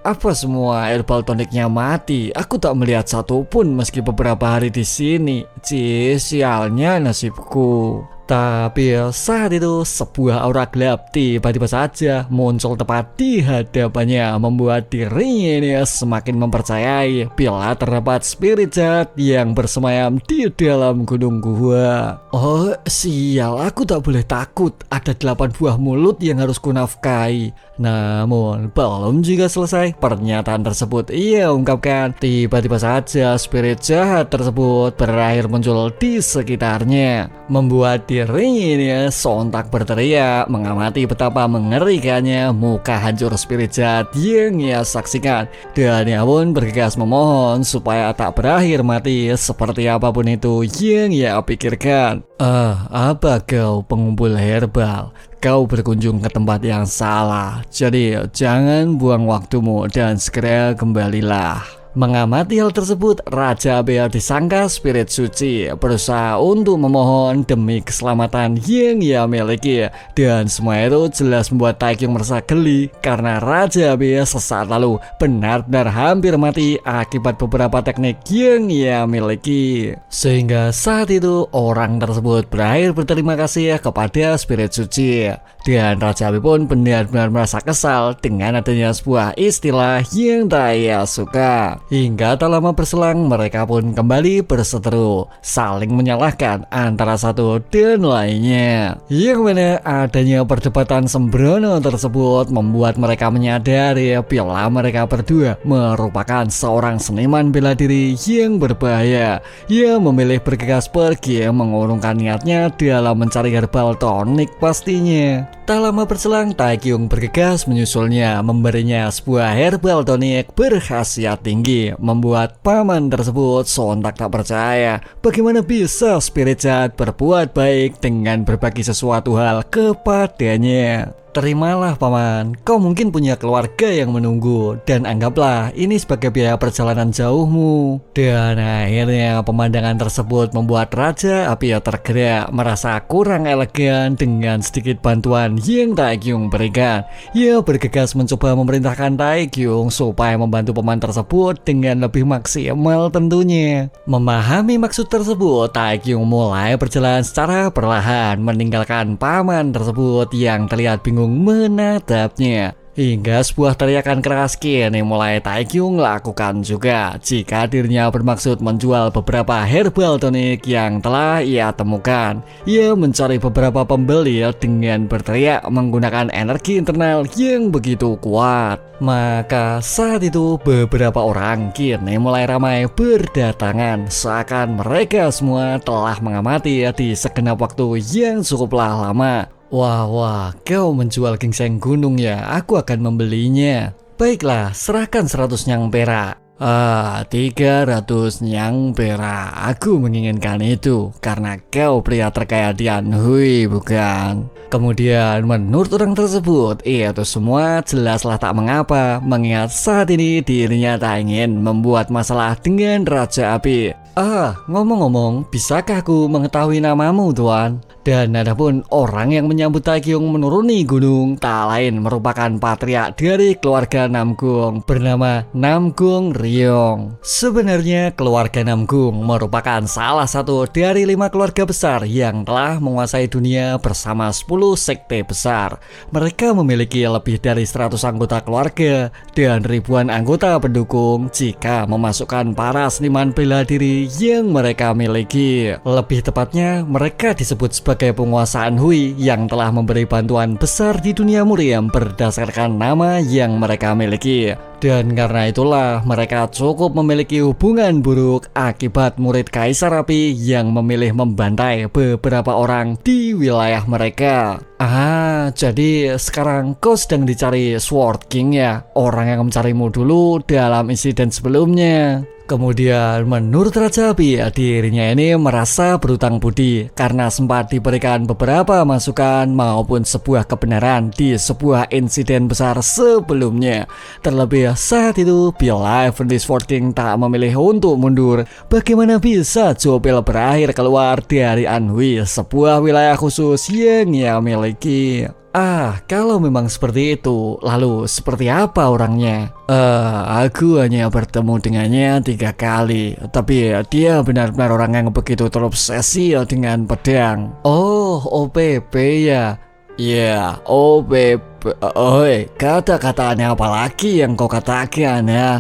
Apa semua herbal toniknya mati? Aku tak melihat satupun meski beberapa hari di sini. Sialnya nasibku. Tapi saat itu sebuah aura gelap tiba-tiba saja muncul tepat di hadapannya, membuat dirinya ini semakin mempercayai bila terdapat spirit jahat yang bersemayam di dalam gunung gua. Oh sial, aku tak boleh takut, ada 8 buah mulut yang harus kunafkahi. Namun belum juga selesai pernyataan tersebut ia ungkapkan, tiba-tiba saja spirit jahat tersebut berakhir muncul di sekitarnya, membuat dirinya ini sontak berteriak mengamati betapa mengerikannya muka hancur spirit jahat yang ia saksikan, dan ia pun bergegas memohon supaya tak berakhir mati seperti apapun itu yang ia pikirkan. Apa kau pengumpul herbal? Kau berkunjung ke tempat yang salah, jadi jangan buang waktumu dan segera kembalilah. Mengamati hal tersebut, Raja Abel disangka spirit suci berusaha untuk memohon demi keselamatan yang ia miliki, dan semua itu jelas membuat Taekyung merasa geli karena Raja Abel sesaat lalu benar-benar hampir mati akibat beberapa teknik yang ia miliki. Sehingga saat itu orang tersebut berakhir berterima kasih kepada spirit suci, dan Raja Abel pun benar-benar merasa kesal dengan adanya sebuah istilah yang tak ia suka. Hingga tak lama berselang mereka pun kembali berseteru, saling menyalahkan antara satu dan lainnya, yang mana adanya perdebatan sembrono tersebut membuat mereka menyadari bila mereka berdua merupakan seorang seniman bela diri yang berbahaya. Ia memilih bergegas pergi mengurungkan niatnya dalam mencari herbal tonik pastinya. Tak lama berselang, Taekyung bergegas menyusulnya, memberinya sebuah herbal tonik berkhasiat tinggi, membuat paman tersebut sontak tak percaya bagaimana bisa spirit jahat berbuat baik dengan berbagi sesuatu hal kepadanya. Terimalah paman, kau mungkin punya keluarga yang menunggu, dan anggaplah ini sebagai biaya perjalanan jauhmu. Dan akhirnya pemandangan tersebut membuat Raja Abel tergerak, merasa kurang elegan dengan sedikit bantuan yang Taekyung berikan. Ia bergegas mencoba memerintahkan Taekyung supaya membantu paman tersebut dengan lebih maksimal tentunya. Memahami maksud tersebut, Taekyung mulai berjalan secara perlahan meninggalkan paman tersebut yang terlihat bingung menatapnya. Hingga sebuah teriakan keras kini mulai Taekyung lakukan juga jika dirinya bermaksud menjual beberapa herbal tonik yang telah ia temukan. Ia mencari beberapa pembeli dengan berteriak menggunakan energi internal yang begitu kuat. Maka saat itu beberapa orang kini mulai ramai berdatangan, seakan mereka semua telah mengamati di segenap waktu yang cukuplah lama. Wah, kau menjual ginseng gunung ya, aku akan membelinya. Baiklah, serahkan 100 nyang perak. 300 nyang perak. Aku menginginkan itu karena kau pria terkaya di Anhui, bukan? Kemudian menurut orang tersebut, itu semua jelaslah tak mengapa, mengingat saat ini dirinya tak ingin membuat masalah dengan Raja Api. Ngomong-ngomong, bisakah aku mengetahui namamu, Tuan? Dan adapun orang yang menyambut Taekyung menuruni gunung tak lain merupakan patriark dari keluarga Namgung bernama Namgung Ryong. Sebenarnya keluarga Namgung merupakan salah satu dari 5 keluarga besar yang telah menguasai dunia bersama 10 sekte besar. Mereka memiliki lebih dari 100 anggota keluarga dan ribuan anggota pendukung jika memasukkan para seniman bela diri yang mereka miliki. Lebih tepatnya, mereka disebut sebagai penguasaan Hui yang telah memberi bantuan besar di dunia Muriam berdasarkan nama yang mereka miliki. Dan karena itulah mereka cukup memiliki hubungan buruk akibat murid Kaisar Api yang memilih membantai beberapa orang di wilayah mereka. Jadi sekarang kau sedang dicari Sword King ya? Orang yang mencarimu dulu dalam insiden sebelumnya. Kemudian menurut Raja Api, dirinya ini merasa berutang budi karena sempat diberikan beberapa masukan maupun sebuah kebenaran di sebuah insiden besar sebelumnya. Terlebih saat itu, bila Heavenly Sword King tak memilih untuk mundur, bagaimana bisa Zopel berakhir keluar dari Anhui, sebuah wilayah khusus yang ia miliki? Kalau memang seperti itu, lalu seperti apa orangnya? Aku hanya bertemu dengannya 3 kali, tapi dia benar-benar orang yang begitu terobsesi dengan pedang. Oh, OPP ya? Ya, OPP. Kata-katanya apa lagi yang kau katakan ya?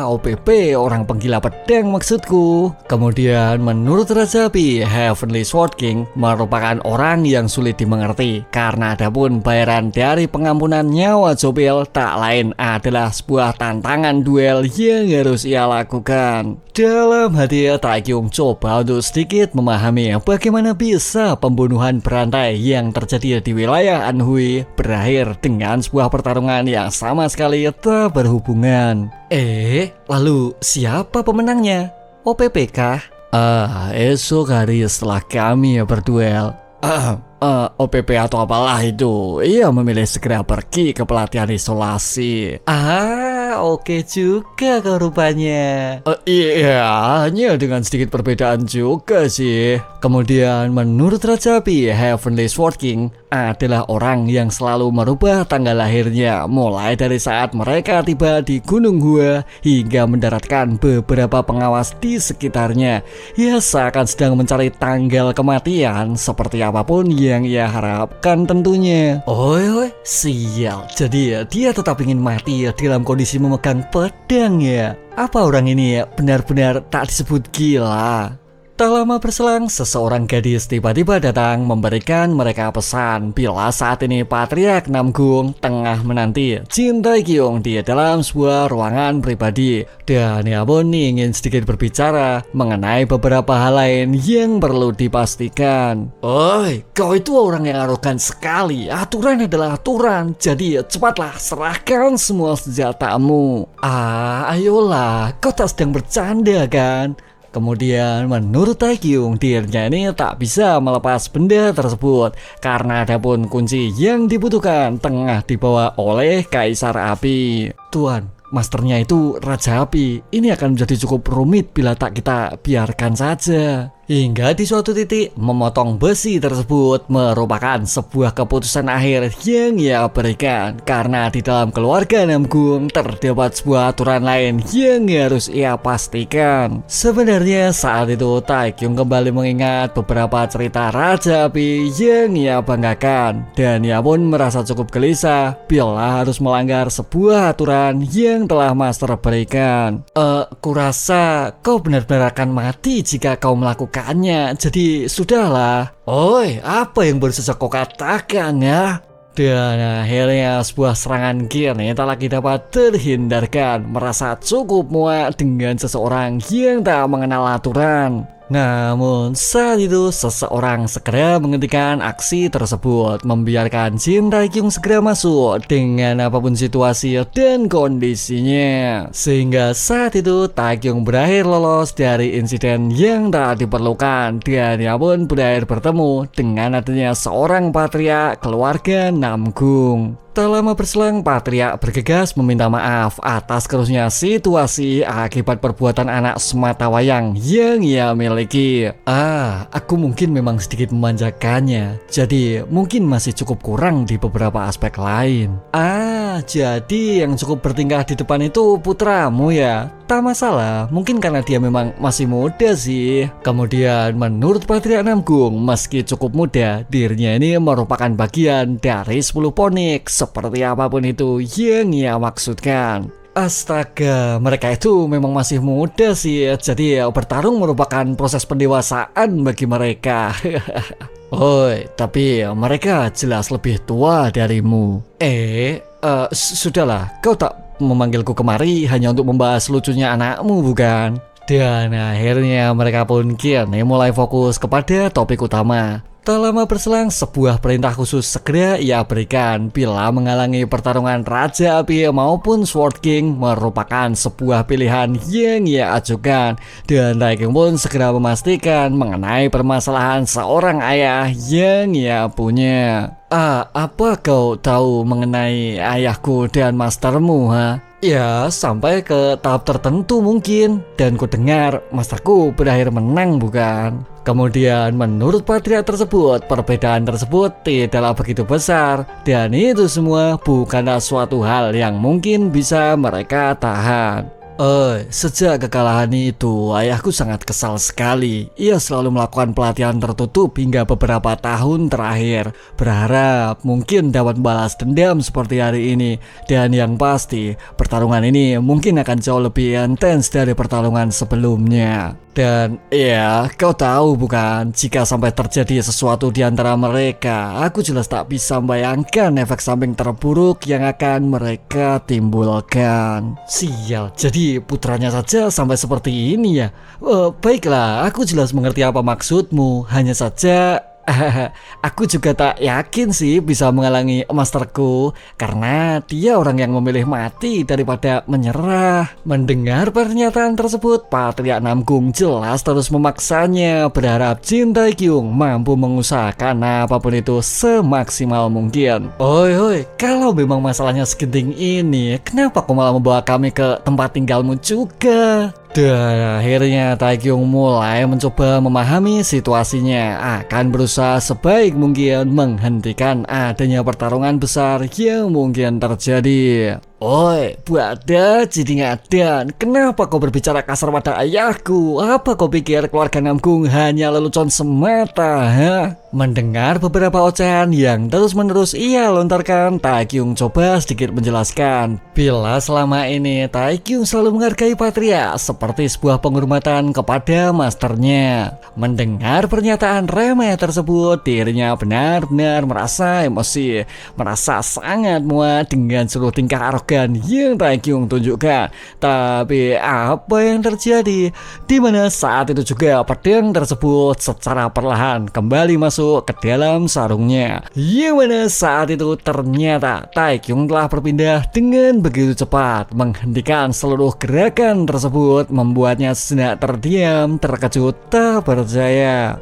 OPP, orang penggila pedang maksudku. Kemudian menurut Raja Api, Heavenly Sword King merupakan orang yang sulit dimengerti karena adapun bayaran dari pengampunan nyawa Zopel tak lain adalah sebuah tantangan duel yang harus ia lakukan. Dalam hati, Taekyung coba untuk sedikit memahami bagaimana bisa pembunuhan berantai yang terjadi di wilayah Anhui berakhir dengan sebuah pertarungan yang sama sekali tak berhubungan. Lalu siapa pemenangnya? OPP kah? Esok hari setelah kami berduel. OPP atau apalah itu, ia memilih segera pergi ke pelatihan isolasi. Oke juga kau rupanya. Iya, hanya dengan sedikit perbedaan juga sih. Kemudian menurut Raja Api, Heavenly Sword King adalah orang yang selalu merubah tanggal lahirnya mulai dari saat mereka tiba di Gunung Hua hingga mendaratkan beberapa pengawas di sekitarnya. Ia seakan sedang mencari tanggal kematian seperti apapun yang ia harapkan tentunya. Sial. Jadi dia tetap ingin mati dalam kondisi memegang pedang ya. Apa orang ini benar-benar tak disebut gila? Tak lama berselang, seseorang gadis tiba-tiba datang memberikan mereka pesan bila saat ini Patriark Namgung tengah menanti Jin Taekyung di dalam sebuah ruangan pribadi. Dan ia pun ingin sedikit berbicara mengenai beberapa hal lain yang perlu dipastikan. Kau itu orang yang arogan sekali. Aturan adalah aturan, jadi cepatlah serahkan semua senjatamu. Ayolah, kau tak sedang bercanda kan? Kemudian menurut Taekyung, dirinya ini tak bisa melepas benda tersebut karena adapun kunci yang dibutuhkan tengah dibawa oleh Kaisar Api. Tuan, masternya itu Raja Api. Ini akan menjadi cukup rumit bila tak kita biarkan saja. Hingga di suatu titik, memotong besi tersebut merupakan sebuah keputusan akhir yang ia berikan. Karena di dalam keluarga Namgung terdapat sebuah aturan lain yang harus ia pastikan. Sebenarnya saat itu Taekyung kembali mengingat beberapa cerita Raja Api yang ia banggakan. Dan ia pun merasa cukup gelisah bila harus melanggar sebuah aturan yang telah master berikan. Kurasa kau benar-benar akan mati jika kau melakukan. Jadi sudahlah. Apa yang baru saja kau katakan ya? Dan akhirnya sebuah serangan kini tak lagi dapat terhindarkan. Merasa cukup muak dengan seseorang yang tak mengenal aturan. Namun saat itu seseorang segera menghentikan aksi tersebut, membiarkan Jin Taekyung segera masuk dengan apapun situasi dan kondisinya. Sehingga saat itu Taekyung berakhir lolos dari insiden yang tak diperlukan dan ia pun berakhir bertemu dengan adanya seorang patriark keluarga Namgung. Tak lama berselang, Patria bergegas meminta maaf atas kerusnya situasi akibat perbuatan anak sematawayang yang ia miliki. Aku mungkin memang sedikit memanjakannya, jadi mungkin masih cukup kurang di beberapa aspek lain. Jadi yang cukup bertingkah di depan itu putramu ya? Tak masalah, mungkin karena dia memang masih muda sih. Kemudian menurut Patria Namgung, meski cukup muda, dirinya ini merupakan bagian dari 10 ponik, seperti apapun itu yang ia maksudkan. Astaga, mereka itu memang masih muda sih, jadi bertarung merupakan proses pendewasaan bagi mereka. Oi, tapi mereka jelas lebih tua darimu. Sudahlah, kau tak memanggilku kemari hanya untuk membahas lucunya anakmu, bukan? Dan akhirnya mereka pun kini mulai fokus kepada topik utama. Tak lama berselang, sebuah perintah khusus segera ia berikan bila menghalangi pertarungan Raja Api maupun Sword King merupakan sebuah pilihan yang ia ajukan. Dan Taekyung pun segera memastikan mengenai permasalahan seorang ayah yang ia punya. Apa kau tahu mengenai ayahku dan mastermu, ha? Ya, sampai ke tahap tertentu mungkin. Dan ku dengar masterku berakhir menang, bukan? Kemudian menurut Patria tersebut, perbedaan tersebut tidaklah begitu besar. Dan itu semua bukanlah suatu hal yang mungkin bisa mereka tahan. Sejak kekalahan itu, ayahku sangat kesal sekali. Ia selalu melakukan pelatihan tertutup hingga beberapa tahun terakhir, berharap mungkin dapat balas dendam seperti hari ini. Dan yang pasti, pertarungan ini mungkin akan jauh lebih intens dari pertarungan sebelumnya. Dan ya, kau tahu bukan, jika sampai terjadi sesuatu di antara mereka, aku jelas tak bisa membayangkan efek samping terburuk yang akan mereka timbulkan. Sial, jadi putranya saja sampai seperti ini ya. Baiklah, aku jelas mengerti apa maksudmu. Hanya saja aku juga tak yakin sih bisa menghalangi masterku, karena dia orang yang memilih mati daripada menyerah. Mendengar pernyataan tersebut, Patria Namgung jelas terus memaksanya, berharap Jin Taekyung mampu mengusahakan apapun itu semaksimal mungkin. Oi, kalau memang masalahnya segenting ini, kenapa kau malah membawa kami ke tempat tinggalmu juga? Dan akhirnya Taekyung mulai mencoba memahami situasinya, akan berusaha sebaik mungkin menghentikan adanya pertarungan besar yang mungkin terjadi. Oi, Buada jadi ngadan, kenapa kau berbicara kasar pada ayahku? Apa kau pikir keluarga Namgung hanya lelucon semata, ha? Mendengar beberapa ocehan yang terus-menerus ia lontarkan, Taekyung coba sedikit menjelaskan bila selama ini Taekyung selalu menghargai Patria seperti sebuah penghormatan kepada masternya. Mendengar pernyataan remeh tersebut, dirinya benar-benar merasa emosi, merasa sangat muak dengan seluruh tingkah arogan yang Taekyung tunjukkan. Tapi apa yang terjadi? Di mana saat itu juga pedang tersebut secara perlahan kembali masuk ke dalam sarungnya. Yang mana saat itu ternyata Taekyung telah berpindah dengan begitu cepat, menghentikan seluruh gerakan tersebut, membuatnya sejenak terdiam, terkejut, tak percaya.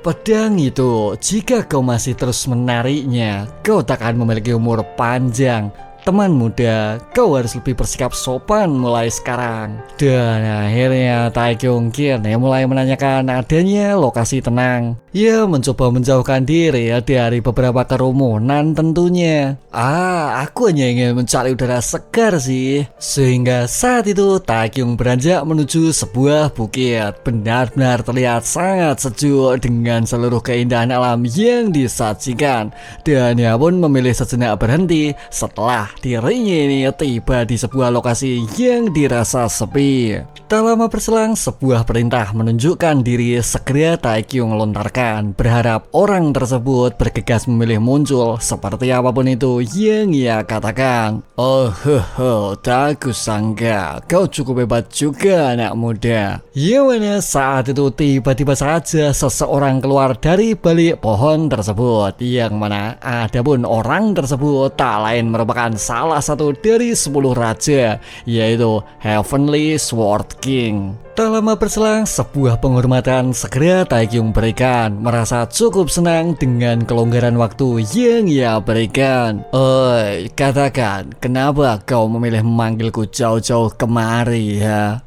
Pedang itu, jika kau masih terus menariknya, kau tak akan memiliki umur panjang. Teman muda, kau harus lebih bersikap sopan mulai sekarang. Dan akhirnya Taekyung kini mulai menanyakan adanya lokasi tenang. Ia mencoba menjauhkan diri dari beberapa kerumunan tentunya. Aku hanya ingin mencari udara segar sih. Sehingga saat itu Taekyung beranjak menuju sebuah bukit. Benar-benar terlihat sangat sejuk dengan seluruh keindahan alam yang disajikan. Dan ia pun memilih sejenak berhenti setelah dirinya ini tiba di sebuah lokasi yang dirasa sepi. Tak lama berselang, sebuah perintah menunjukkan diri segera Taekyung lontarkan, berharap orang tersebut bergegas memilih muncul seperti apapun itu yang ia katakan. Tak kusangka kau cukup hebat juga anak muda. Yang mana saat itu tiba-tiba saja seseorang keluar dari balik pohon tersebut, yang mana adapun orang tersebut tak lain merupakan salah satu dari 10 raja, yaitu Heavenly Sword King. Tak lama berselang, sebuah penghormatan segera Taekyung berikan. Merasa cukup senang dengan kelonggaran waktu yang ia berikan. Oi, katakan, kenapa kau memilih memanggilku jauh-jauh kemari ya?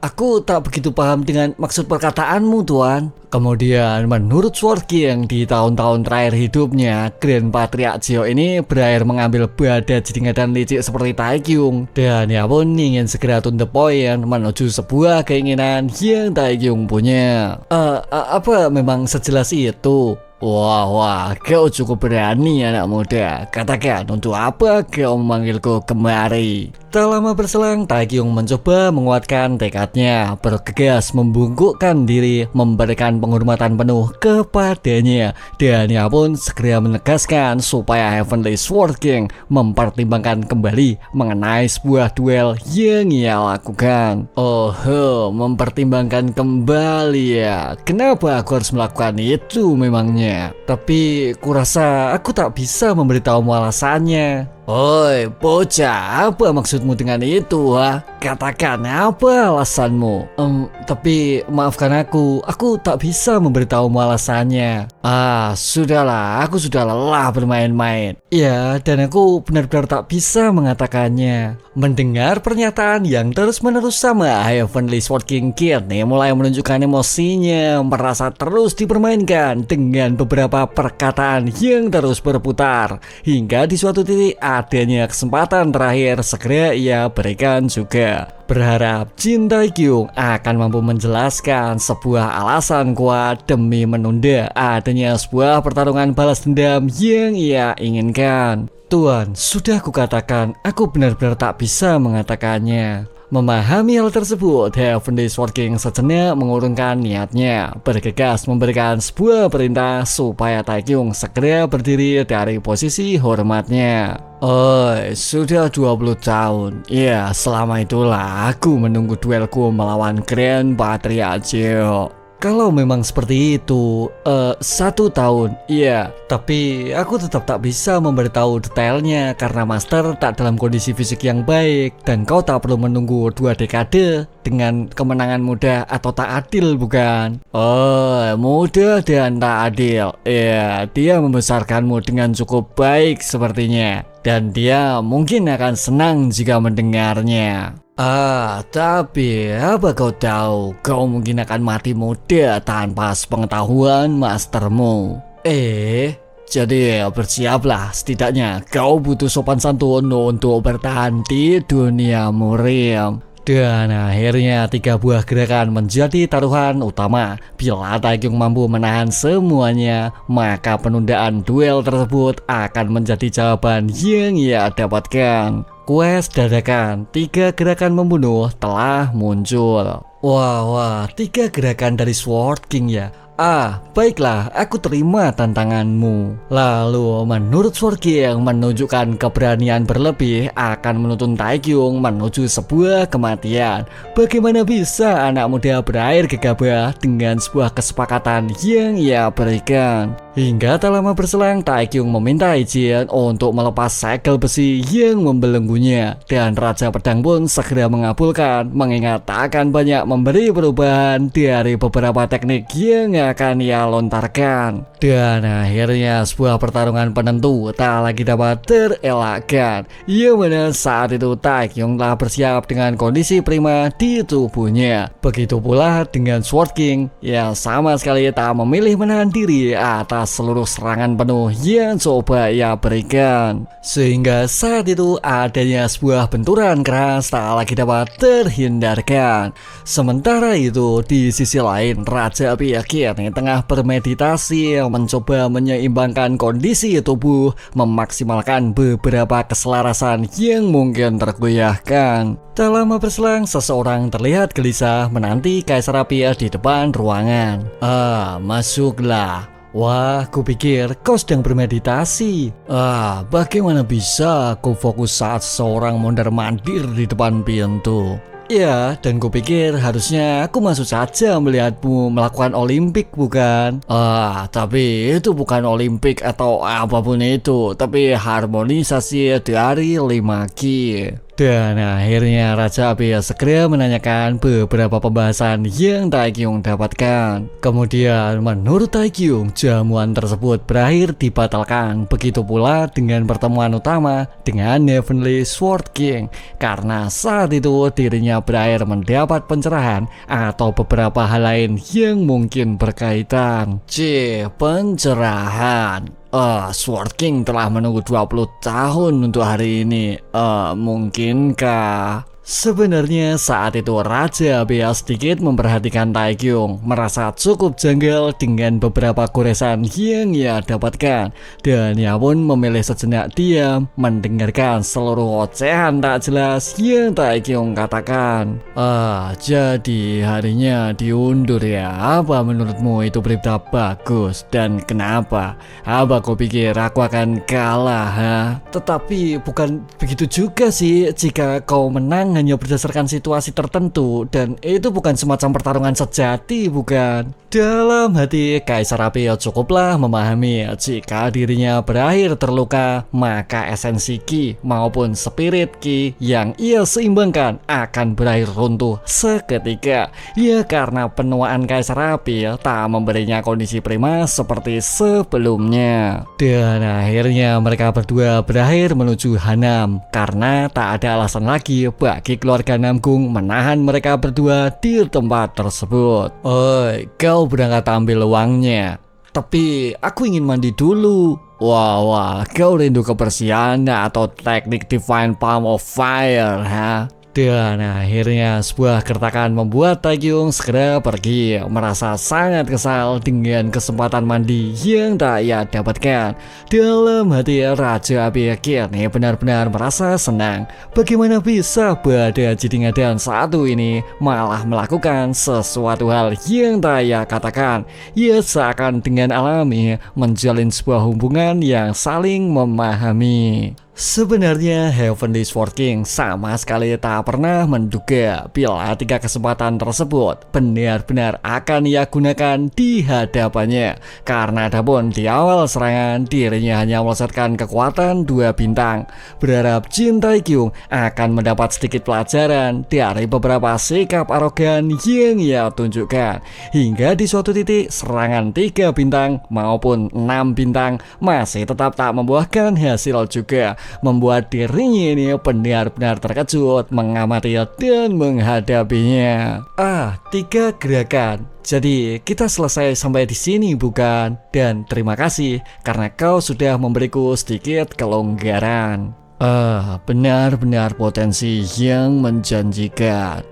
Aku tak begitu paham dengan maksud perkataanmu, Tuan. Kemudian, menurut Sword King, di tahun-tahun terakhir hidupnya, Grand Patriarch Geo ini berakhir mengambil badat jidingan dan licik seperti Taekyung. Dan ia pun ingin segera to the point menuju sebuah keinginan yang Taekyung punya. Apa memang sejelas itu? Wah, kau cukup berani anak muda. Katakan, untuk apa kau memanggilku kemari? Tak lama berselang, Taekyung mencoba menguatkan tekadnya, bergegas membungkukkan diri, memberikan penghormatan penuh kepadanya. Dan ia pun segera menegaskan supaya Heavenly Sword King mempertimbangkan kembali mengenai sebuah duel yang ia lakukan. Mempertimbangkan kembali ya. Kenapa aku harus melakukan itu memangnya? Tapi kurasa aku tak bisa memberitahumu alasannya. Oi, bocah, apa maksudmu dengan itu, ha? Katakan, apa alasanmu? Tapi maafkan aku tak bisa memberitahumu alasannya. Sudahlah, aku sudah lelah bermain-main. Ya, dan aku benar-benar tak bisa mengatakannya. Mendengar pernyataan yang terus-menerus sama, Heavenly Sword King kini mulai menunjukkan emosinya, merasa terus dipermainkan dengan beberapa perkataan yang terus berputar. Hingga di suatu titik adanya kesempatan terakhir segera ia berikan juga. Berharap Jin Taekyung akan mampu menjelaskan sebuah alasan kuat demi menunda adanya sebuah pertarungan balas dendam yang ia inginkan. Tuan, sudah kukatakan, aku benar-benar tak bisa mengatakannya. Memahami hal tersebut, Heavenly Sword King sejenak mengurungkan niatnya, bergegas memberikan sebuah perintah supaya Taekyung segera berdiri dari posisi hormatnya. Sudah 20 tahun. Ya, selama itulah aku menunggu duelku melawan Grand Patriarch Geo. Kalau memang seperti itu, 1 tahun, iya. Tapi aku tetap tak bisa memberitahu detailnya karena Master tak dalam kondisi fisik yang baik. Dan kau tak perlu menunggu 2 dekade dengan kemenangan mudah atau tak adil, bukan? Mudah dan tak adil. Iya, dia membesarkanmu dengan cukup baik sepertinya. Dan dia mungkin akan senang jika mendengarnya. Tapi apa kau tahu, kau mungkin akan mati muda tanpa sepengetahuan mastermu. Jadi bersiaplah, setidaknya kau butuh sopan santun untuk bertahan di dunia murim. Dan akhirnya 3 buah gerakan menjadi taruhan utama. Bila Taekyung mampu menahan semuanya, maka penundaan duel tersebut akan menjadi jawaban yang ia dapatkan. Quest dadakan, 3 gerakan membunuh telah muncul. Wah, 3 gerakan dari Sword King ya. Baiklah, aku terima tantanganmu. Lalu menurut Sword King, menunjukkan keberanian berlebih akan menuntun Taekyung menuju sebuah kematian. Bagaimana bisa anak muda berakhir gegabah dengan sebuah kesepakatan yang ia berikan? Hingga tak lama berselang, Taekyung meminta izin untuk melepas segel besi yang membelenggunya. Dan Raja Pedang pun segera mengabulkan, mengingat tak akan banyak memberi perubahan dari beberapa teknik yang akan ia lontarkan. Dan akhirnya sebuah pertarungan penentu tak lagi dapat terelakkan, yang mana saat itu Taekyung telah bersiap dengan kondisi prima di tubuhnya. Begitu pula dengan Sword King yang sama sekali tak memilih menahan diri atas seluruh serangan penuh yang coba ia berikan. Sehingga saat itu adanya sebuah benturan keras tak lagi dapat terhindarkan. Sementara itu di sisi lain, Raja Api kini tengah bermeditasi mencoba menyeimbangkan kondisi tubuh, memaksimalkan beberapa keselarasan yang mungkin tergoyahkan. Tak lama berselang, seseorang terlihat gelisah menanti Kaisar Api di depan ruangan. Masuklah. Wah, kupikir kau sedang bermeditasi. Bagaimana bisa kau fokus saat seseorang mondar-mandir di depan pintu? Ya, dan kupikir harusnya aku masuk saja melihatmu melakukan Olimpik, bukan? Tapi itu bukan Olimpik atau apapun itu, tapi harmonisasi dari 5Ki. Dan akhirnya Raja Abia segera menanyakan beberapa pembahasan yang Taekyung dapatkan. Kemudian menurut Taekyung, jamuan tersebut berakhir dibatalkan. Begitu pula dengan pertemuan utama dengan Heavenly Sword King, karena saat itu dirinya berakhir mendapat pencerahan atau beberapa hal lain yang mungkin berkaitan. Pencerahan. Sword King telah menunggu 20 tahun untuk hari ini. Mungkinkah? Sebenarnya saat itu Raja Abia sedikit memperhatikan Taekyung, merasa cukup janggal dengan beberapa goresan yang ia dapatkan, dan ia pun memilih sejenak diam mendengarkan seluruh ocehan tak jelas yang Taekyung katakan. Jadi harinya diundur ya? Apa menurutmu itu berita bagus? Dan kenapa? Apa kau pikir aku akan kalah, ha? Tetapi bukan begitu juga sih. Jika kau menang hanya berdasarkan situasi tertentu, dan itu bukan semacam pertarungan sejati, bukan? Dalam hati Kaisar Abia cukuplah memahami jika dirinya berakhir terluka, maka esensi Ki maupun spirit Ki yang ia seimbangkan akan berakhir runtuh seketika. Ya, karena penuaan Kaisar Abia tak memberinya kondisi prima seperti sebelumnya. Dan akhirnya mereka berdua berakhir menuju Hanam, karena tak ada alasan lagi bagi keluarga Namgung menahan mereka berdua di tempat tersebut. Oi, kau berangkat ambil uangnya. Tapi aku ingin mandi dulu. Wah, kau rindu kebersihan atau teknik Divine Palm of Fire, ha? Dan akhirnya sebuah gertakan membuat Taekyung segera pergi, merasa sangat kesal dengan kesempatan mandi yang tak ia dapatkan. Dalam hati Raja Abia kini benar-benar merasa senang. Bagaimana bisa pada Jidingadan satu ini malah melakukan sesuatu hal yang tak ia katakan. Ia seakan dengan alami menjalin sebuah hubungan yang saling memahami. Sebenarnya Heavenly Sword King sama sekali tak pernah menduga bila 3 kesempatan tersebut benar-benar akan ia gunakan di hadapannya. Karena adapun di awal serangan dirinya hanya melesatkan kekuatan 2 bintang, berharap Jin Taekyung akan mendapat sedikit pelajaran dari beberapa sikap arogan yang ia tunjukkan. Hingga di suatu titik serangan 3 bintang maupun 6 bintang masih tetap tak membuahkan hasil juga, membuat dirinya ini benar-benar terkejut mengamati dan menghadapinya. 3 gerakan. Jadi kita selesai sampai di sini, bukan? Dan terima kasih karena kau sudah memberiku sedikit kelonggaran. Benar-benar potensi yang menjanjikan.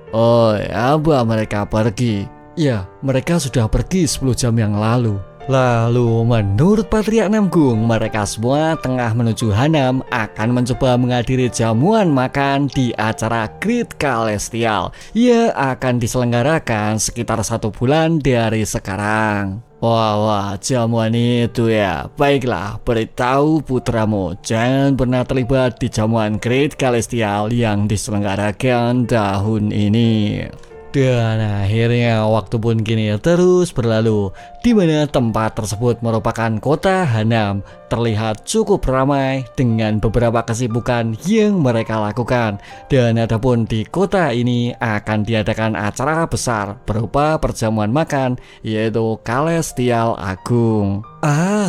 Apa mereka pergi? Ya, mereka sudah pergi 10 jam yang lalu. Lalu menurut Patriark Namgung, mereka semua tengah menuju Hanam akan mencoba menghadiri jamuan makan di acara Great Celestial yang akan diselenggarakan sekitar 1 bulan dari sekarang. Wah, jamuan itu ya. Baiklah, beritahu putramu jangan pernah terlibat di jamuan Great Celestial yang diselenggarakan tahun ini. Dan akhirnya waktu pun kini terus berlalu, di mana tempat tersebut merupakan kota Hanam, terlihat cukup ramai dengan beberapa kesibukan yang mereka lakukan. Dan adapun di kota ini akan diadakan acara besar berupa perjamuan makan, yaitu Celestial Agung.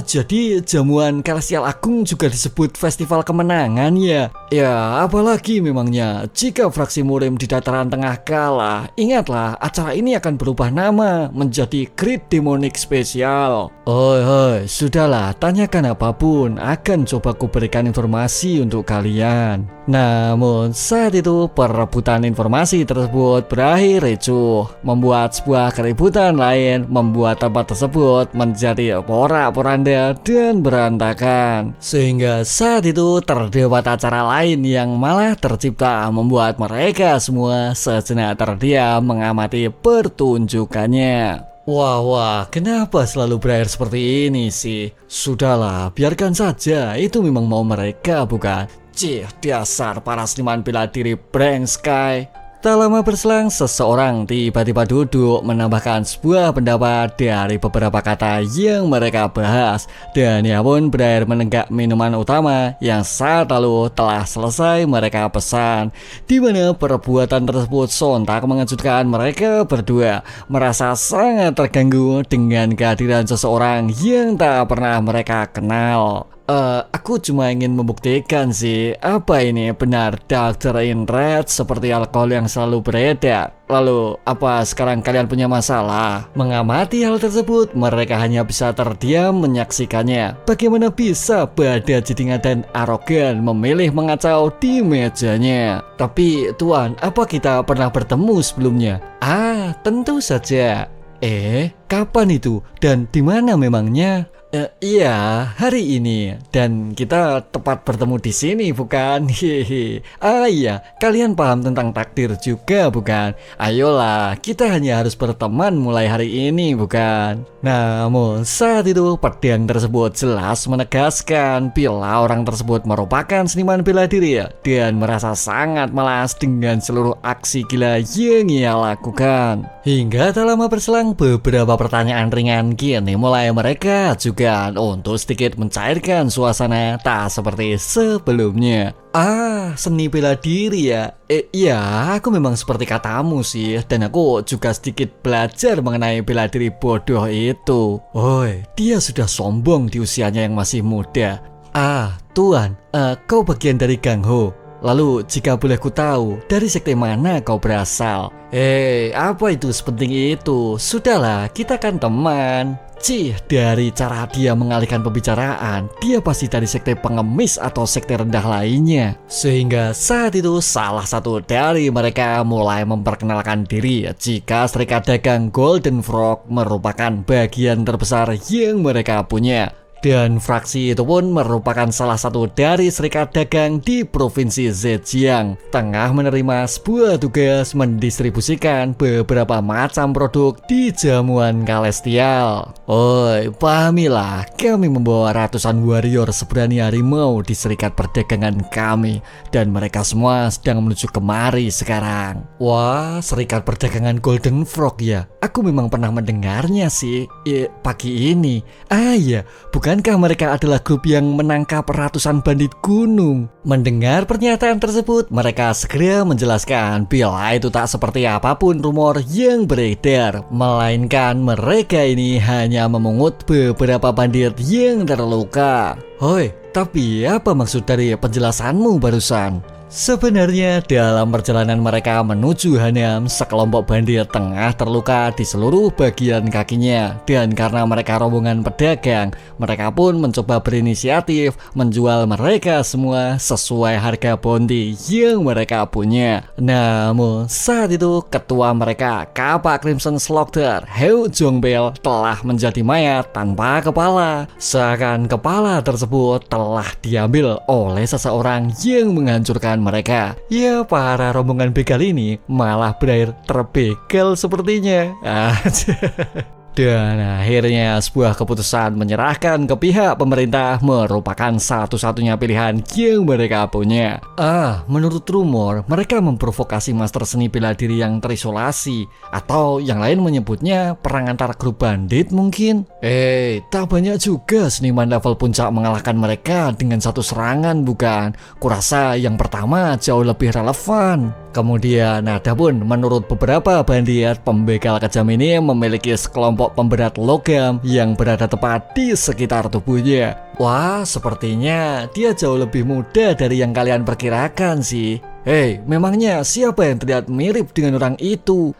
Jadi jamuan Celestial Agung juga disebut festival kemenangan ya? Ya, apalagi memangnya jika fraksi Murim di dataran tengah kalah. Ingatlah, acara ini akan berubah nama menjadi Great Demonic Special. Sudahlah, tanyakan apapun, akan coba ku berikan informasi untuk kalian. Namun saat itu perebutan informasi tersebut berakhir ricuh, membuat sebuah keributan lain membuat tempat tersebut menjadi porak-poranda dan berantakan. Sehingga saat itu terdapat acara lain yang malah tercipta, membuat mereka semua sejenak terdiam mengamati pertunjukannya. Wah, kenapa selalu berakhir seperti ini sih? Sudahlah, biarkan saja, itu memang mau mereka, bukan? Dasar para seniman bela diri Brand Sky. Tak lama berselang, seseorang tiba-tiba duduk menambahkan sebuah pendapat dari beberapa kata yang mereka bahas. Dan ia pun berakhir menenggak minuman utama yang saat lalu telah selesai mereka pesan. Di mana perbuatan tersebut sontak mengejutkan mereka berdua. Merasa sangat terganggu dengan kehadiran seseorang yang tak pernah mereka kenal. Aku cuma ingin membuktikan sih, apa ini benar Dr. in Red seperti alkohol yang selalu beredar? Lalu, apa sekarang kalian punya masalah? Mengamati hal tersebut, mereka hanya bisa terdiam menyaksikannya. Bagaimana bisa Bada Jidinga dan arogan memilih mengacau di mejanya? Tapi, Tuan, apa kita pernah bertemu sebelumnya? Tentu saja. Kapan itu? Dan di mana memangnya? Iya, hari ini. Dan kita tepat bertemu di sini, bukan? Hehe. Iya, kalian paham tentang takdir juga, bukan? Ayolah, kita hanya harus berteman mulai hari ini, bukan? Namun, saat itu pedang tersebut jelas menegaskan bila orang tersebut merupakan seniman bela diri dan merasa sangat malas dengan seluruh aksi gila yang ia lakukan. Hingga tak lama berselang, beberapa pertanyaan ringan kini mulai mereka juga untuk sedikit mencairkan suasana tak seperti sebelumnya. Seni bela diri ya? Iya, aku memang seperti katamu sih. Dan aku juga sedikit belajar mengenai bela diri bodoh itu. Dia sudah sombong di usianya yang masih muda. Tuan, kau bagian dari Gang Ho. Lalu jika boleh ku tahu, dari sekte mana kau berasal? Apa itu sepenting itu? Sudahlah, kita kan teman. Dari cara dia mengalihkan pembicaraan, dia pasti dari sekte pengemis atau sekte rendah lainnya. Sehingga saat itu salah satu dari mereka mulai memperkenalkan diri jika serikat dagang Golden Frog merupakan bagian terbesar yang mereka punya. Dan fraksi itu pun merupakan salah satu dari serikat dagang di Provinsi Zhejiang, tengah menerima sebuah tugas mendistribusikan beberapa macam produk di jamuan Celestial. Pahamilah, kami membawa ratusan warrior seberani harimau di serikat perdagangan kami, dan mereka semua sedang menuju kemari sekarang. Wah, serikat perdagangan Golden Frog ya? Aku memang pernah mendengarnya sih, pagi ini. Iya, bukankah mereka adalah grup yang menangkap ratusan bandit gunung? Mendengar pernyataan tersebut, mereka segera menjelaskan bila itu tak seperti apapun rumor yang beredar, melainkan mereka ini hanya memungut beberapa bandit yang terluka. Tapi apa maksud dari penjelasanmu barusan? Sebenarnya dalam perjalanan mereka menuju Hanam, sekelompok bandit tengah terluka di seluruh bagian kakinya. Dan karena mereka rombongan pedagang, mereka pun mencoba berinisiatif menjual mereka semua sesuai harga bounty yang mereka punya. Namun saat itu ketua mereka, Kapak Crimson Slaughter, Heu Jongbel, telah menjadi mayat tanpa kepala. Seakan kepala tersebut telah diambil oleh seseorang yang menghancurkan mereka. Ya, para rombongan begal ini malah berakhir terbegal sepertinya. Dan akhirnya sebuah keputusan menyerahkan ke pihak pemerintah merupakan satu-satunya pilihan yang mereka punya. Menurut rumor, mereka memprovokasi master seni bela diri yang terisolasi, atau yang lain menyebutnya perang antar grup bandit mungkin. Tak banyak juga seniman level puncak mengalahkan mereka dengan satu serangan, bukan? Kurasa yang pertama jauh lebih relevan. Kemudian adapun menurut beberapa bandit, pembegal kejam ini memiliki sekelompok pemberat logam yang berada tepat di sekitar tubuhnya. Wah, sepertinya dia jauh lebih muda dari yang kalian perkirakan sih. Memangnya siapa yang terlihat mirip dengan orang itu?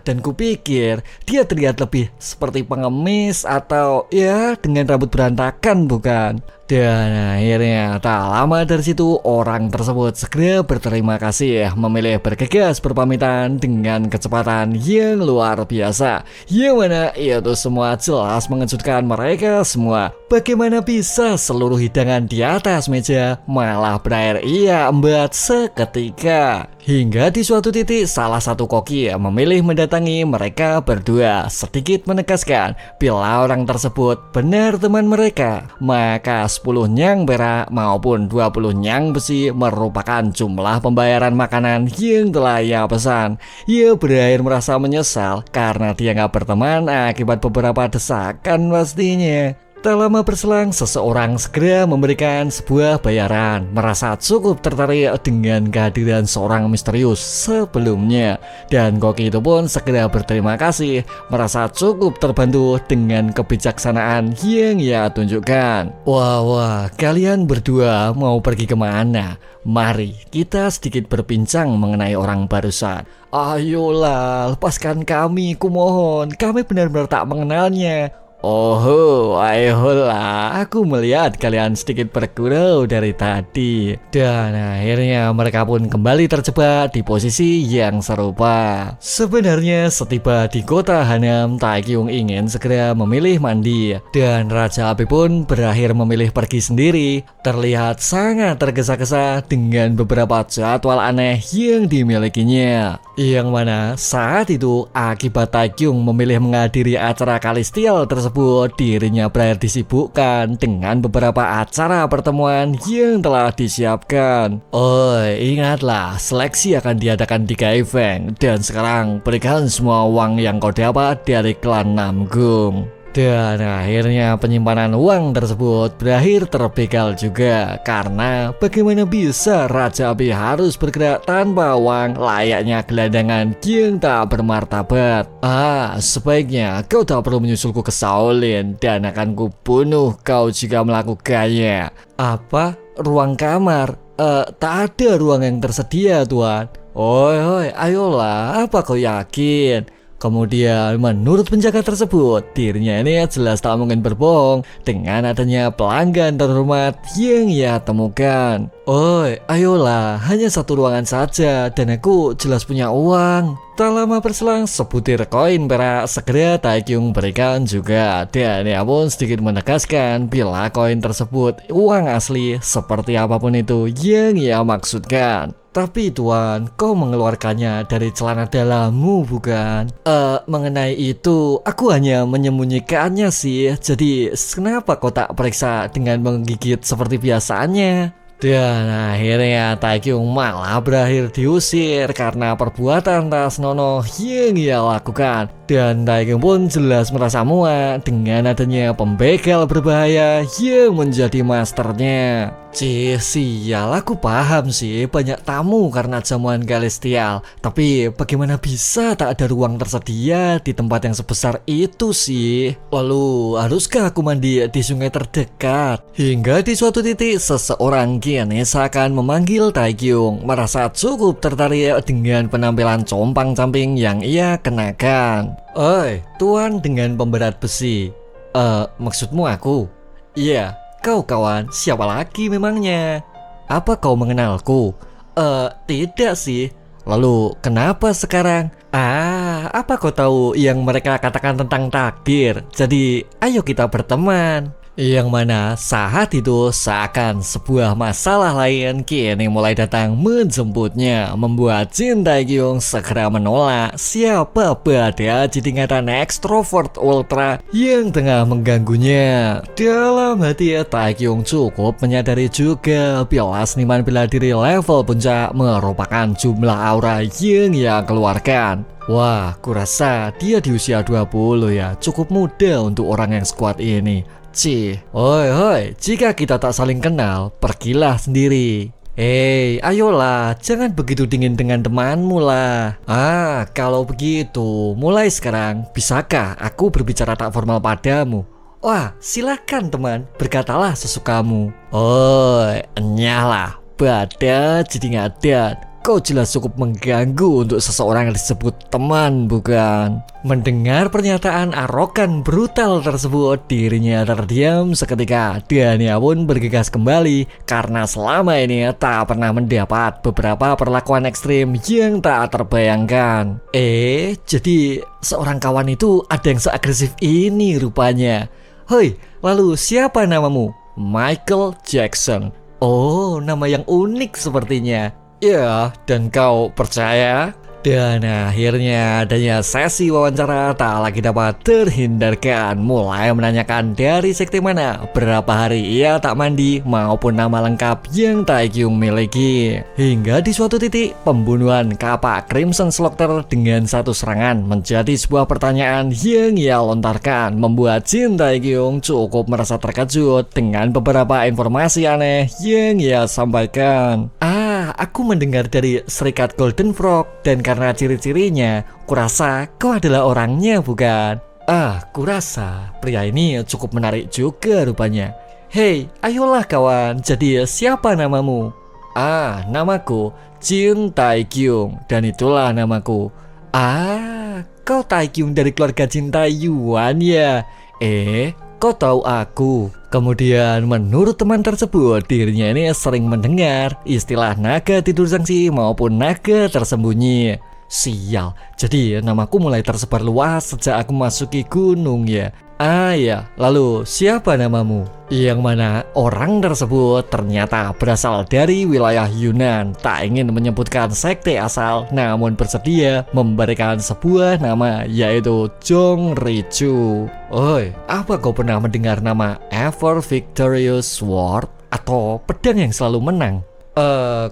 Dan kupikir dia terlihat lebih seperti pengemis atau ya dengan rambut berantakan, bukan? Dan akhirnya tak lama dari situ orang tersebut segera berterima kasih, memilih bergegas berpamitan dengan kecepatan yang luar biasa. Yang mana itu semua jelas mengejutkan mereka semua. Bagaimana bisa seluruh hidangan di atas meja malah berair ia embat seketika? Hingga di suatu titik salah satu koki memilih mendatangi mereka berdua, sedikit menegaskan bila orang tersebut benar teman mereka. Maka 10 nyang perak maupun 20 nyang besi merupakan jumlah pembayaran makanan yang telah ia pesan. Ia berakhir merasa menyesal karena dia nggak berteman akibat beberapa desakan pastinya. Tak lama berselang, seseorang segera memberikan sebuah bayaran. Merasa cukup tertarik dengan kehadiran seorang misterius sebelumnya. Dan koki itu pun segera berterima kasih, merasa cukup terbantu dengan kebijaksanaan yang ia tunjukkan. Wah, kalian berdua mau pergi kemana? Mari kita sedikit berbincang mengenai orang barusan. Ayolah, lepaskan kami, kumohon. Kami benar-benar tak mengenalnya. Oh, ayolah, aku melihat kalian sedikit bergurau dari tadi. Dan akhirnya mereka pun kembali terjebak di posisi yang serupa. Sebenarnya setiba di kota Hanam, Taekyung ingin segera memilih mandi. Dan Raja Api pun berakhir memilih pergi sendiri. Terlihat sangat tergesa-gesa dengan beberapa jadwal aneh yang dimilikinya. Yang mana saat itu akibat Taekyung memilih menghadiri acara Kalistial tersebut, dirinya berakhir disibukkan dengan beberapa acara pertemuan yang telah disiapkan. Oh, ingatlah, seleksi akan diadakan 3 event. Dan sekarang berikan semua uang yang kau dapat dari klan Namgung. Dan akhirnya penyimpanan uang tersebut berakhir terbegal juga. Karena bagaimana bisa Raja Api harus bergerak tanpa uang, layaknya gelandangan yang tak bermartabat. Sebaiknya kau tak perlu menyusulku ke Shaolin, dan akan kubunuh kau jika melakukannya. Apa? Ruang kamar? Tak ada ruang yang tersedia, Tuan. Oi, ayolah, apa kau yakin? Kemudian menurut penjaga tersebut, dirinya ini jelas tak mungkin berbohong dengan adanya pelanggan terhormat yang ia temukan. Oi, ayolah, hanya satu ruangan saja dan aku jelas punya uang. Tak lama berselang, sebutir koin perak segera Taekyung berikan juga. Dan ia pun sedikit menegaskan bila koin tersebut uang asli seperti apapun itu yang ia maksudkan. Tapi Tuan, kau mengeluarkannya dari celana dalammu bukan? Mengenai itu, aku hanya menyembunyikannya sih. Jadi, kenapa kau tak periksa dengan menggigit seperti biasanya? Dan akhirnya Taekyung malah berakhir diusir karena perbuatan tak senonoh yang ia lakukan. Dan Taekyung pun jelas merasa muak dengan adanya pembegal berbahaya yang menjadi masternya. Sial, aku paham sih banyak tamu karena jamuan Celestial. Tapi bagaimana bisa tak ada ruang tersedia di tempat yang sebesar itu sih? Lalu haruskah aku mandi di sungai terdekat? Hingga di suatu titik seseorang kini seakan memanggil Taekyung, merasa cukup tertarik dengan penampilan compang-camping yang ia kenakan. Oi, Tuan dengan pemberat besi. Maksudmu aku? Iya. Kau kawan, siapa lagi memangnya? Apa kau mengenalku? Tidak sih. Lalu kenapa sekarang? Apa kau tahu yang mereka katakan tentang takdir? Jadi ayo kita berteman. Yang mana saat itu seakan sebuah masalah lain kini mulai datang menjemputnya, membuat Jin Taekyung segera menolak siapa pada tingkatan ekstrovert ultra yang tengah mengganggunya. Dalam hati Taekyung cukup menyadari juga bila seniman bela diri level puncak merupakan jumlah aura yang ia keluarkan. Wah, kurasa dia di usia 20 ya, cukup muda untuk orang yang sekuat ini. Hoi, jika kita tak saling kenal, pergilah sendiri. Ayolah, jangan begitu dingin dengan temanmu lah. Kalau begitu, mulai sekarang, bisakah aku berbicara tak formal padamu? Wah, silakan teman, berkatalah sesukamu. Enyalah, pada jadi ngadat. Kau jelas cukup mengganggu untuk seseorang yang disebut teman, bukan? Mendengar pernyataan arogan brutal tersebut, dirinya terdiam seketika dan ia pun bergegas kembali karena selama ini tak pernah mendapat beberapa perlakuan ekstrim yang tak terbayangkan. Jadi seorang kawan itu ada yang seagresif ini rupanya. Hoi, lalu siapa namamu? Michael Jackson. Oh, nama yang unik sepertinya. Ya, dan kau percaya? Dan akhirnya adanya sesi wawancara tak lagi dapat terhindarkan. Mulai menanyakan dari sekte mana, berapa hari ia tak mandi, maupun nama lengkap yang Taekyung miliki. Hingga di suatu titik, pembunuhan kapak Crimson Slaughter dengan satu serangan menjadi sebuah pertanyaan yang ia lontarkan, membuat Jin Taekyung cukup merasa terkejut dengan beberapa informasi aneh yang ia sampaikan. Aku mendengar dari Serikat Golden Frog, dan karena ciri-cirinya, kurasa kau adalah orangnya, bukan? Kurasa pria ini cukup menarik juga rupanya. Hei, ayolah kawan, jadi siapa namamu? Namaku Jin Taekyung, dan itulah namaku. Kau Taekyung dari keluarga Jin Taeyuan ya? Kau tahu aku? Kemudian menurut teman tersebut, dirinya ini sering mendengar istilah naga tidur sangsi maupun naga tersembunyi. Sial, jadi namaku mulai tersebar luas sejak aku masuki gunung ya. Ya, lalu siapa namamu? Yang mana orang tersebut ternyata berasal dari wilayah Yunan. Tak ingin menyebutkan sekte asal, namun bersedia memberikan sebuah nama, yaitu Jong Richu. Oi, apa kau pernah mendengar nama Ever Victorious Sword atau pedang yang selalu menang?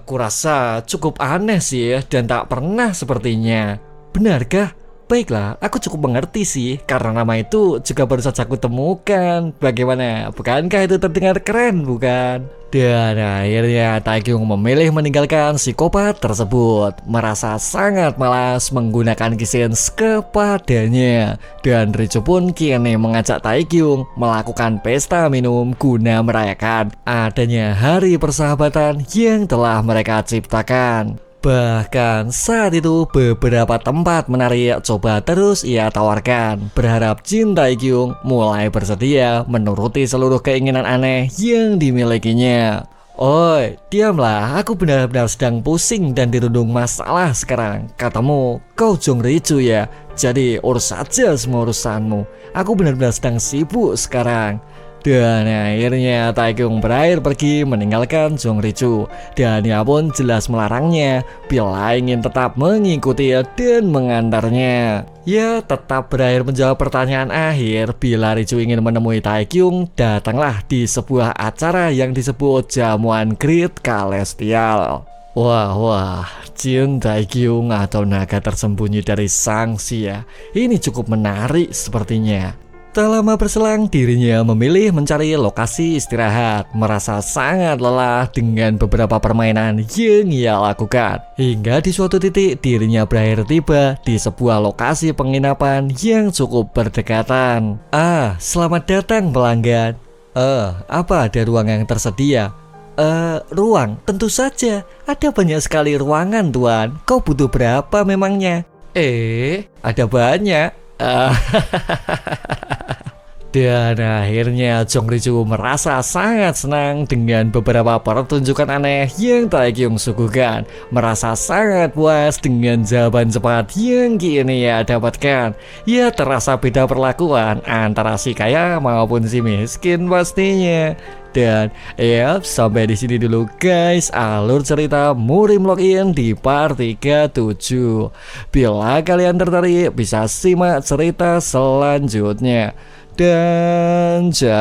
Kurasa cukup aneh sih dan tak pernah sepertinya. Benarkah? Baiklah, aku cukup mengerti sih, karena nama itu juga baru saja aku temukan. Bagaimana? Bukankah itu terdengar keren, bukan? Dan akhirnya Taekyung memilih meninggalkan psikopat tersebut, merasa sangat malas menggunakan Kisens kepadanya. Dan Richu pun kini mengajak Taekyung melakukan pesta minum guna merayakan adanya hari persahabatan yang telah mereka ciptakan. Bahkan saat itu beberapa tempat menarik coba terus ia tawarkan, berharap Jin Taekyung mulai bersedia menuruti seluruh keinginan aneh yang dimilikinya. Oi, diamlah, aku benar-benar sedang pusing dan dirundung masalah sekarang. Katamu, kau Jong Richu ya? Jadi urus saja semua urusanmu. Aku benar-benar sedang sibuk sekarang. Dan akhirnya Taekyung berakhir pergi meninggalkan Jong Richu, dan ia pun jelas melarangnya bila ingin tetap mengikuti dan mengantarnya. Ia tetap berakhir menjawab pertanyaan akhir. Bila Richu ingin menemui Taekyung, datanglah di sebuah acara yang disebut Jamuan Great Celestial. Wah, Jin Taekyung atau naga tersembunyi dari sangsi ya. Ini cukup menarik sepertinya. Tak lama berselang, dirinya memilih mencari lokasi istirahat, merasa sangat lelah dengan beberapa permainan yang ia lakukan. Hingga di suatu titik, dirinya berakhir tiba di sebuah lokasi penginapan yang cukup berdekatan. Selamat datang pelanggan. Apa ada ruang yang tersedia? Ruang? Tentu saja, ada banyak sekali ruangan tuan. Kau butuh berapa memangnya? Ada banyak. Dan akhirnya Jong Richu merasa sangat senang dengan beberapa pertunjukan aneh yang Taekyung suguhkan. Merasa sangat puas dengan jawaban cepat yang kini ia dapatkan. Ia terasa beda perlakuan antara si kaya maupun si miskin pastinya. Dan sampai di sini dulu guys alur cerita Murim Login di part 37. Bila kalian tertarik bisa simak cerita selanjutnya. Dan ciao.